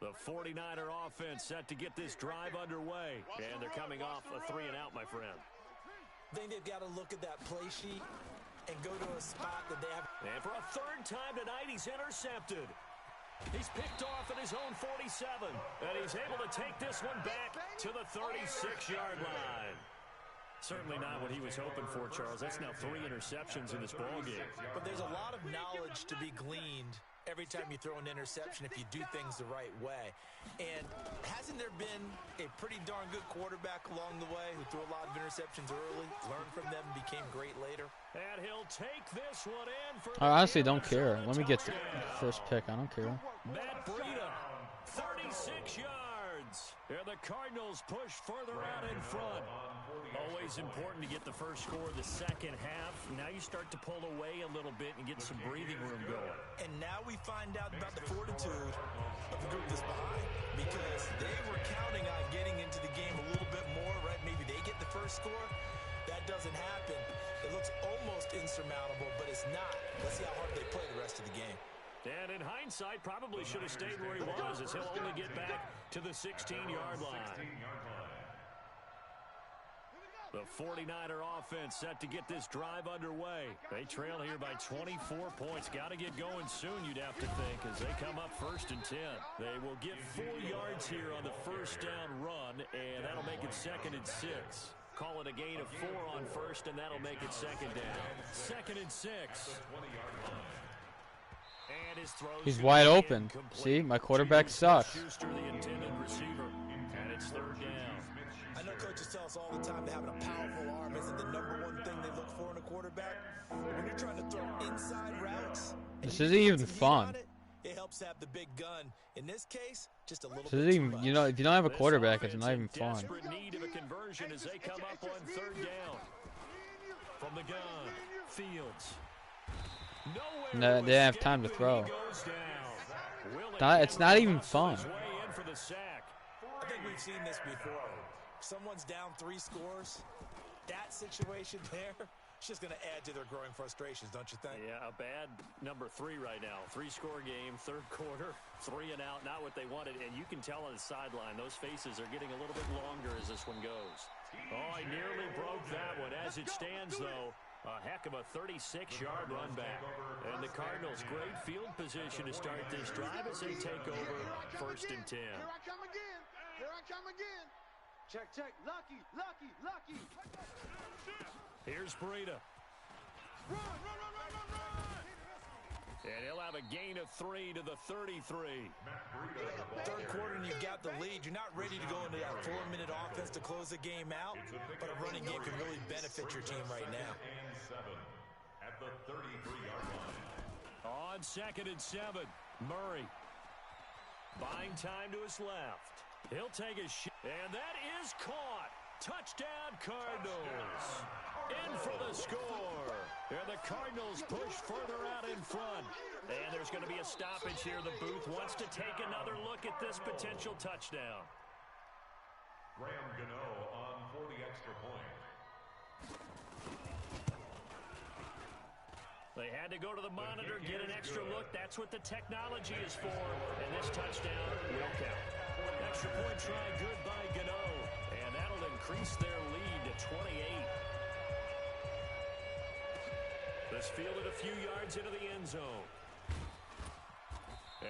The 49er offense set to get this drive underway. And they're coming off a 3-and-out, my friend. I think they've got to look at that play sheet and go to a spot that they have. And for a 3rd time tonight, he's intercepted. He's picked off at his own 47. And he's able to take this one back to the 36-yard line. Certainly not what he was hoping for, Charles. That's now 3 interceptions in this ballgame. But there's a lot of knowledge to be gleaned every time you throw an interception if you do things the right way. And hasn't there been a pretty darn good quarterback along the way who threw a lot of interceptions early, learned from them, and became great later? And he'll take this one in for I honestly don't care. Let me get the 1st pick. I don't care. Matt Breida, 36 yards. And the Cardinals push further out in front. Always important to get the 1st score of the 2nd half. Now you start to pull away a little bit and get some breathing room going. And now we find out about the fortitude of the group that's behind, because they were counting on getting into the game a little bit more, right? Maybe they get the 1st score. That doesn't happen. It looks almost insurmountable, but it's not. Let's see how hard they play the rest of the game. And in hindsight, probably should have stayed where he was, as he'll only get back to the 16-yard line. The 49er offense set to get this drive underway. They trail here by 24 points. Got to get going soon, you'd have to think, as they come up 1st and 10. They will get 4 yards here on the 1st down run, and that'll make it 2nd and 6. Call it a gain of 4 on 1st, and that'll make it 2nd down. 2nd and 6. And his He's wide open. See, my quarterback sucks. Schuster, the intended receiver, and it's 3rd down. I know coaches tell us all the time that having a powerful arm isn't the #1 thing they look for in a quarterback. But when you're trying to throw inside routes, This isn't even fun. It helps to have the big gun. In this case, just a little This bit isn't too even, much. you know, if you don't have a quarterback, it's not even fun. Desperate need of a conversion as they come up on 3rd down. From the gun, Fields. No, they have time to throw. It's not even fun. I think we've seen this before. Someone's down 3 scores. That situation there, it's just going to add to their growing frustrations, don't you think? Yeah, a bad number 3 right now. 3-score game, 3rd quarter, 3 and out, not what they wanted. And you can tell on the sideline, those faces are getting a little bit longer as this one goes. Oh, he nearly broke that one. As it stands, though, a heck of a 36-yard run back. And the Cardinals, great field position to start this drive as they take over 1st and 10. Here I come again. Here I come again. Check, check. Lucky, lucky, lucky. Here's Breida. Run, run, run, run, run, run. And he'll have a gain of 3 to the 33. 3rd quarter and you've got the lead. You're not ready to go into that 4-minute offense to close the game out, but a running game can really benefit your team right now. At the 33-yard line. On 2nd and 7, Murray. Buying time to his left. He'll take a shot. And that is caught. Touchdown, Cardinals. In for the score. And the Cardinals push further out in front. And there's going to be a stoppage here. The booth wants to take another look at this potential touchdown. Graham Gano on for the extra point. They had to go to the monitor, get an extra look. That's what the technology is for. And this touchdown will count. Extra point try good by Gano. And that'll increase their lead to 28. This fielded a few yards into the end zone.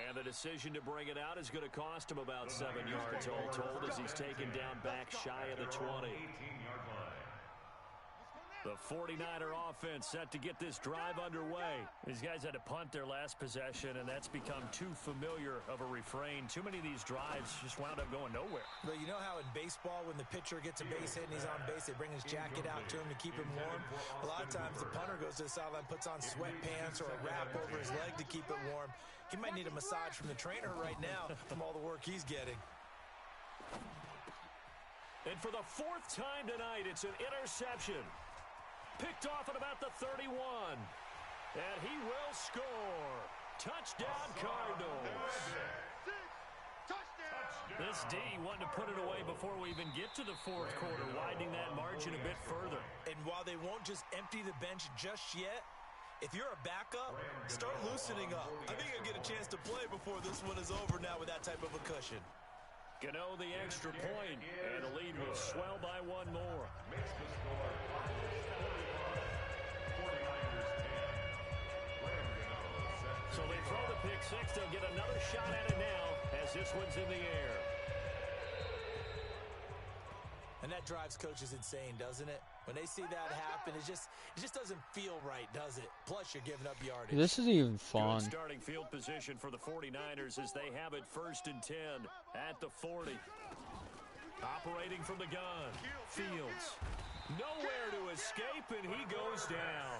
And the decision to bring it out is going to cost him about 7 yards all told as he's taken down back shy of the 20. 18-yard line. The 49er offense set to get this drive underway. These guys had to punt their last possession, and that's become too familiar of a refrain. Too many of these drives just wound up going nowhere. But you know how in baseball, when the pitcher gets a base hit and he's on base, they bring his jacket out to him to keep him warm? A lot of times the punter goes to the sideline, puts on sweatpants or a wrap over his leg to keep it warm. He might need a massage from the trainer right now from all the work he's getting. And for the 4th time tonight, it's an interception. Picked off at about the 31. And he will score. Touchdown, Cardinals. This D wanted to put it away before we even get to the 4th quarter, widening that margin a bit further. And while they won't just empty the bench just yet, if you're a backup, start loosening up. I think you'll get a chance to play before this one is over now with that type of a cushion. Gano the extra point, and the lead will swell by 1 more. Makes the score 49ers 10. Graham Gano set. So they throw the pick 6. They'll get another shot at it now as this one's in the air. And that drives coaches insane, doesn't it? When they see that happen, it just doesn't feel right, does it? Plus, you're giving up yardage. This isn't even fun. Good starting field position for the 49ers as they have it 1st and 10 at the 40. Operating from the gun, Fields. Nowhere to escape, and he goes down.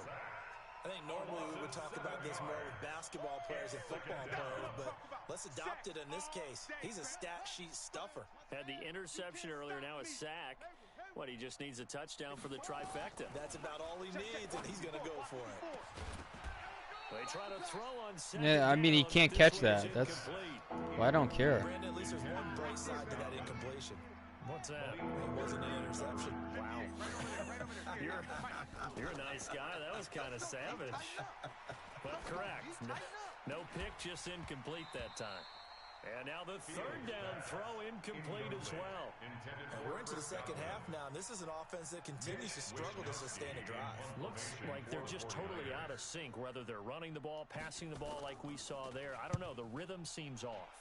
I think normally we would talk about this more with basketball players and football players, but let's adopt it in this case. He's a stat sheet stuffer. Had the interception earlier, now a sack. What, he just needs a touchdown for the trifecta. That's about all he needs, and he's going to go for it. They try to throw on second. Yeah, I mean, he can't catch that. That's why I don't care. Brandon, at least there's one bright side to that incompletion. What's that? It wasn't an interception. Wow. You're a nice guy. That was kind of savage. But correct. No pick, just incomplete that time. And now the 3rd down throw incomplete as well. And we're into the 2nd half now, and this is an offense that continues to struggle to sustain a drive. Looks like they're just totally out of sync, whether they're running the ball, passing the ball like we saw there. I don't know. The rhythm seems off.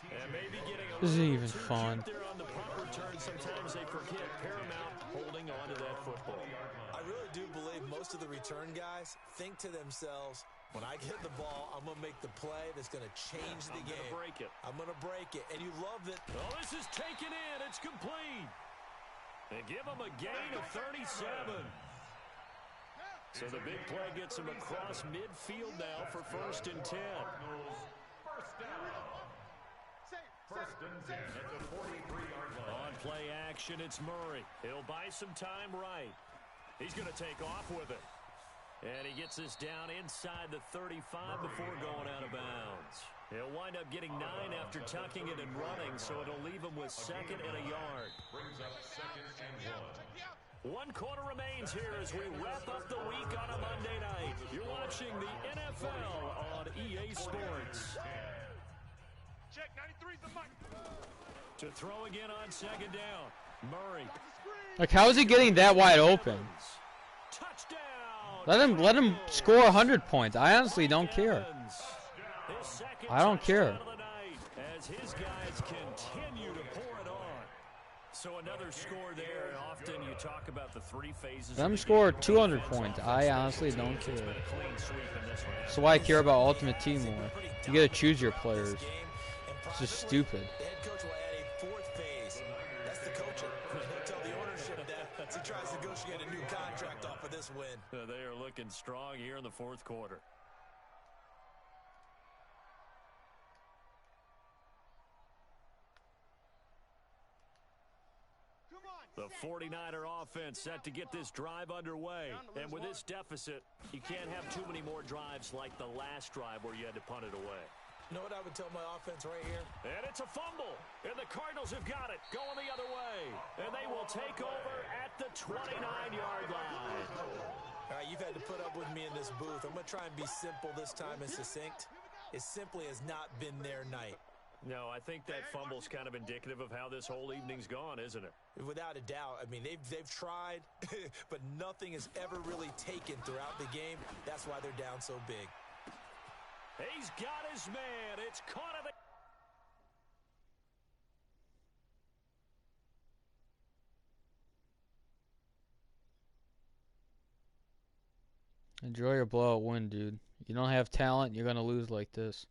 And maybe getting a This isn't little even too fun. cute there on the punt return. Sometimes they forget Paramount holding on to that football. I really do believe most of the return guys think to themselves, When I get the ball, I'm going to make the play that's going to change the game. Break it. I'm going to break it, and you love it. Oh, this is taken in. It's complete. They give him a gain of 37. So the big play gets him across midfield now for 1st and 10. First down. First and 10 at the 43-yard line. On play action, it's Murray. He'll buy some time right. He's going to take off with it. And he gets this down inside the 35 before going out of bounds. He'll wind up getting 9 after tucking it and running, so it'll leave him with 2nd and a yard. Brings up 2nd and 1. 1 quarter remains here as we wrap up the week on a Monday night. You're watching the NFL on EA Sports. Check, 93's the mic. To throw again on 2nd down. Murray. Like, how is he getting that wide open? Touchdown. Let him score 100 points. I honestly don't care. I don't care. As his guys continue to pour it on. So another score there. Often you talk about the 3 phases. Let him score 200 points. I honestly don't care. That's why I care about Ultimate Team more. You gotta choose your players. It's just stupid. The head coach will add a 4th phase. That's the coaching. He'll tell the ownership that as he tries to negotiate a new contract off of this win. They are looking strong here in the 4th quarter. The 49er offense set to get this drive underway. And with this deficit, you can't have too many more drives like the last drive where you had to punt it away. You know what I would tell my offense right here? And it's a fumble. And the Cardinals have got it going the other way. And they will take over at the 29-yard line. All right, you've had to put up with me in this booth. I'm going to try and be simple this time and succinct. It simply has not been their night. No, I think that fumble's kind of indicative of how this whole evening's gone, isn't it? Without a doubt. I mean, they've tried, but nothing has ever really taken throughout the game. That's why they're down so big. He's got his man. It's caught at the... Enjoy your blowout win, dude. You don't have talent, you're gonna lose like this.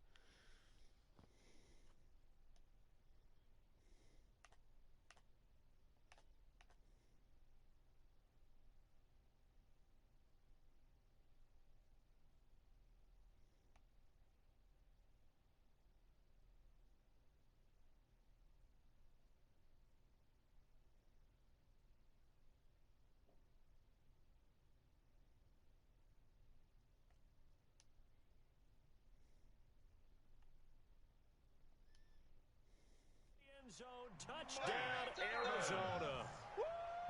Zone touchdown, Arizona.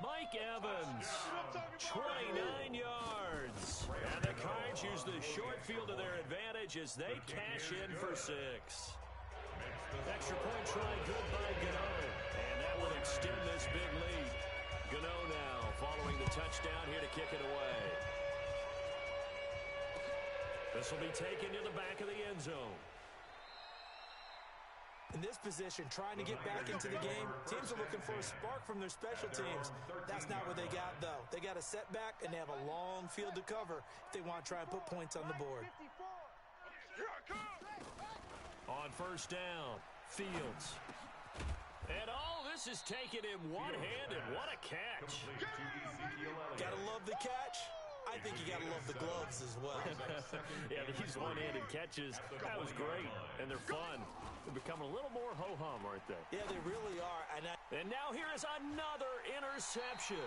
Mike Evans, 29 yards. And the Cards use the short field to their advantage as they cash in for 6. Extra point try good by Gano. And that will extend this big lead. Gano now following the touchdown here to kick it away. This will be taken to the back of the end zone. In this position, trying to get back into the game, teams are looking for a spark from their special teams. That's not what they got, though. They got a setback, and they have a long field to cover if they want to try and put points on the board. On 1st down, Fields. And all this is taken in one-handed. What a catch. Gotta love the catch. I think you gotta love the gloves as well. Yeah, these one-handed catches, that was great, and they're fun. They become a little more ho-hum, aren't they? Yeah, they really are. And now here is another interception.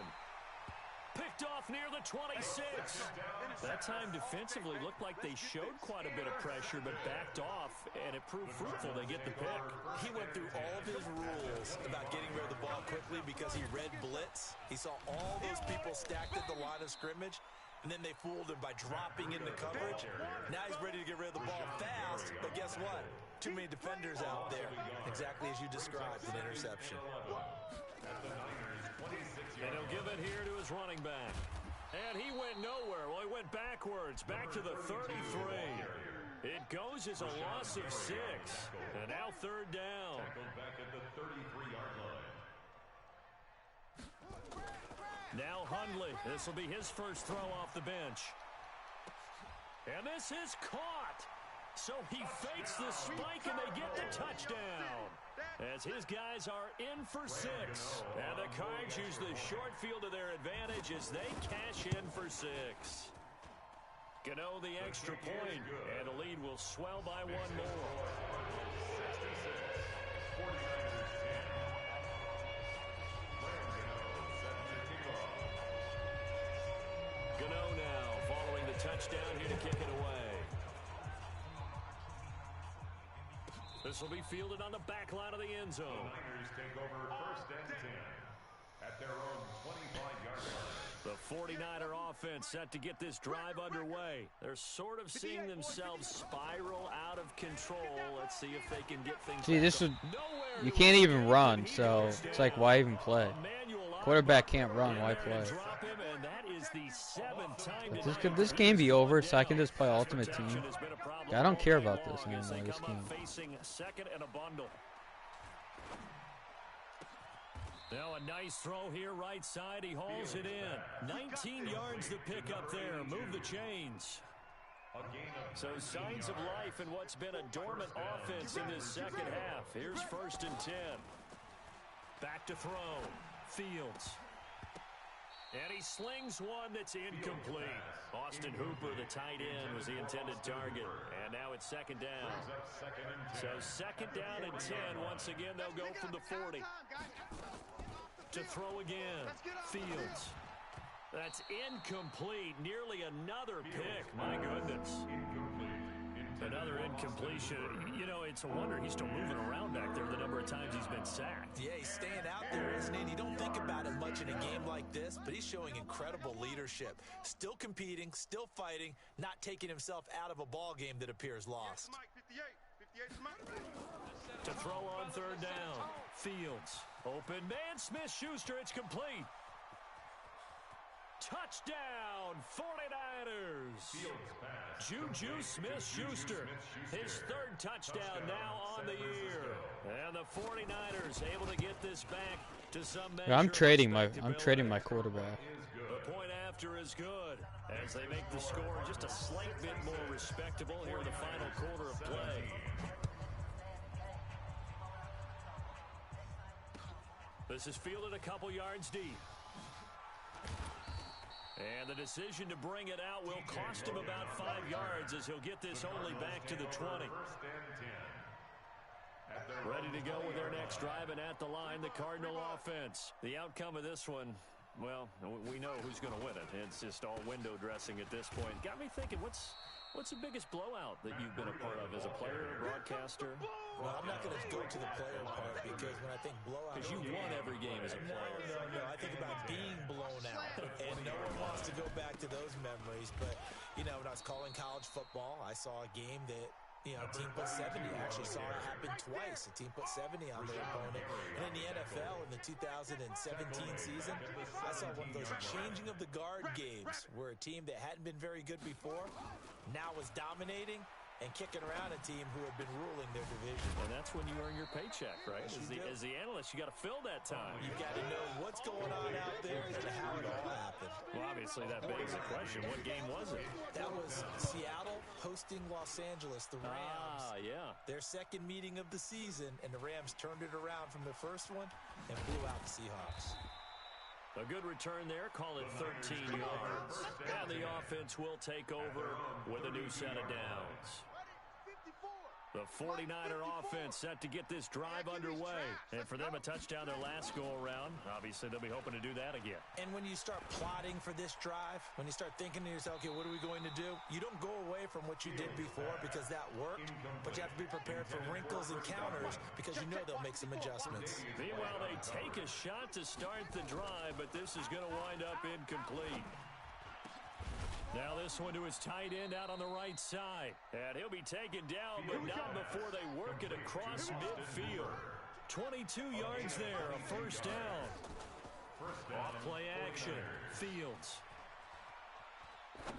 Picked off near the 26. That time defensively looked like they showed quite a bit of pressure, but backed off, and it proved fruitful. They get the pick. He went through all of his rules about getting rid of the ball quickly because he read blitz. He saw all those people stacked at the line of scrimmage, and then they fooled him by dropping into coverage. Now he's ready to get rid of the ball fast, but guess what? Too many defenders out there. Exactly as you described, an interception. And he'll give it here to his running back. And he went nowhere. Well, he went backwards, back to the 33. It goes as a loss of 6. And now 3rd down. Back at the 33-yard line. Now Hundley. This will be his first throw off the bench. And this is caught. So he fakes the spike, and they get the touchdown. As his guys are in for 6. And the Cards use the short field to their advantage as they cash in for 6. Gano the extra point, and the lead will swell by 1 more. Gano now following the touchdown here to kick it away. This will be fielded on the back line of the end zone. The Niners take over 1st and 10 at their own 25-yard line. The 49er offense set to get this drive underway. They're sort of seeing themselves spiral out of control. Let's see if they can get things. See, this would, you can't even run, so it's like, why even play? Quarterback can't run, why play? Could this game be over so I can just play Ultimate Team? I don't care about this anymore, this game. Now a nice throw here right side. He hauls it in. 19 yards to pick up there. Move the chains. So signs of life in what's been a dormant offense in this second half. Here's 1st and 10. Back to throw. Fields. And he slings one that's incomplete. Austin Hooper, the tight end, was the intended target. And now it's 2nd down. So 2nd down and 10. Once again, they'll go from the 40. To throw again. Fields. That's incomplete. Nearly another pick. My goodness. Another incompletion. You know, it's a wonder he's still moving around back there the number of times he's been sacked. Yeah, he's staying out there, isn't he? And you don't think about it much in a game like this, but he's showing incredible leadership. Still competing, still fighting, not taking himself out of a ball game that appears lost. To throw on 3rd down. Fields. Open man. Smith-Schuster. It's complete. Touchdown, 49ers. Juju Smith-Schuster, his 3rd touchdown now on the year. And the 49ers able to get this back to some measure. I'm trading my quarterback. The point after is good as they make the score just a slight bit more respectable here in the final quarter of play. This is fielded a couple yards deep. And the decision to bring it out will cost him about 5 yards as he'll get this only back to the 20. Ready to go with their next drive, and at the line, the Cardinal offense. The outcome of this one, well, we know who's going to win it. It's just all window dressing at this point. Got me thinking, what's the biggest blowout that you've been a part of as a player, broadcaster? Well, I'm not going to go to the player part because when I think blowout... Because you won every game as a player. No. I think about being blown out. And no one wants to go back to those memories. But, you know, when I was calling college football, I saw a game that, you know, a team put 70. I actually saw it happen twice. A team put 70 on their opponent. And in the NFL, in the 2017 season, I saw one of those changing of the guard games where a team that hadn't been very good before now was dominating and kicking around a team who had been ruling their division. And that's when you earn your paycheck, right? As the analyst, you got to fill that time. You got to know what's going on out there and how it all happened. Well, obviously, that begs the question, what game was it? That was Seattle hosting Los Angeles, the Rams. Yeah. Their second meeting of the season, and the Rams turned it around from the first one and blew out the Seahawks. A good return there, call it 13 yards. And the offense will take over with a new set of downs. The 49er offense set to get this drive underway. And for them, a touchdown their last go-around. Obviously, they'll be hoping to do that again. And when you start plotting for this drive, when you start thinking to yourself, okay, what are we going to do? You don't go away from what you did before because that worked, but you have to be prepared for wrinkles and counters because you know they'll make some adjustments. Meanwhile, they take a shot to start the drive, but this is going to wind up incomplete. Now this one to his tight end out on the right side. And he'll be taken down, but not before they work it across midfield. 22 yards there, a 1st down. Off play action, Fields.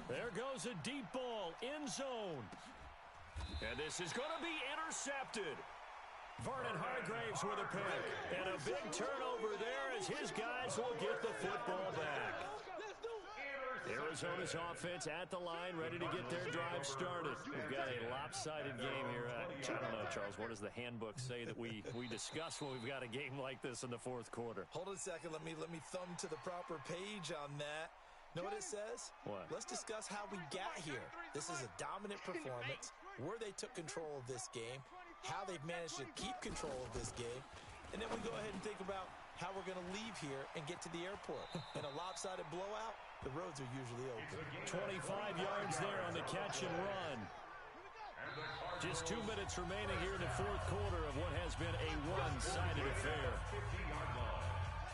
There goes a deep ball, end zone. And this is going to be intercepted. Vernon Hargraves with a pick. And a big turnover there as his guys will get the football back. Arizona's offense at the line, ready to get their drive started. We've got a lopsided game here. I don't know, Charles, what does the handbook say that we discuss when we've got a game like this in the fourth quarter? Hold on a second. Let me thumb to the proper page on that. Know what it says? What? Let's discuss how we got here. This is a dominant performance, where they took control of this game, how they've managed to keep control of this game, and then we go ahead and think about how we're going to leave here and get to the airport. In a lopsided blowout, the roads are usually open. 25 yards there on the catch and run. Just 2 minutes remaining here in the fourth quarter of what has been a one-sided affair.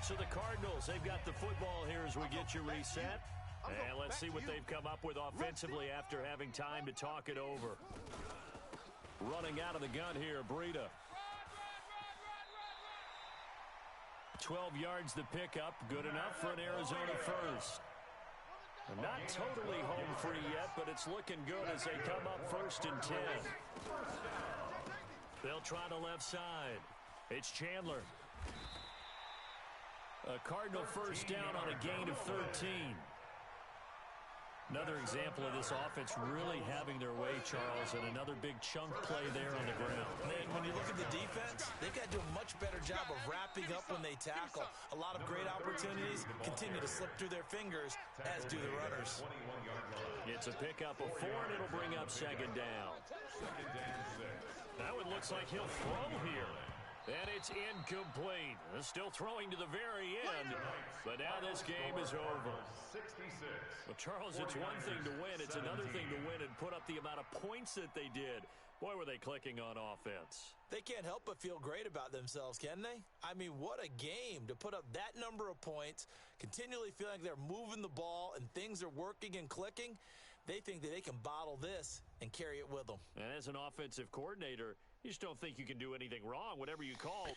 So the Cardinals, they've got the football here as we get you reset. And let's see what they've come up with offensively after having time to talk it over. Running out of the gun here, Breida. 12 yards the pickup, good enough for an Arizona first. Not totally home free yet, but it's looking good as they come up 1st and 10. They'll try the left side. It's Chandler. A Cardinal first down on a gain of 13. Another example of this offense really having their way, Charles, and another big chunk play there on the ground. Man, when you look at the defense, they've got to do a much better job of wrapping up when they tackle. A lot of great opportunities continue to slip through their fingers, as do the runners. It's a pickup of 4, and it'll bring up 2nd down. Now it looks like he'll throw here. And it's incomplete. Still throwing to the very end. But now this game is over. Well, Charles, it's one thing to win. It's another thing to win and put up the amount of points that they did. Boy, were they clicking on offense. They can't help but feel great about themselves, can they? I mean, what a game to put up that number of points, continually feeling like they're moving the ball and things are working and clicking. They think that they can bottle this and carry it with them. And as an offensive coordinator, you just don't think you can do anything wrong, whatever you call.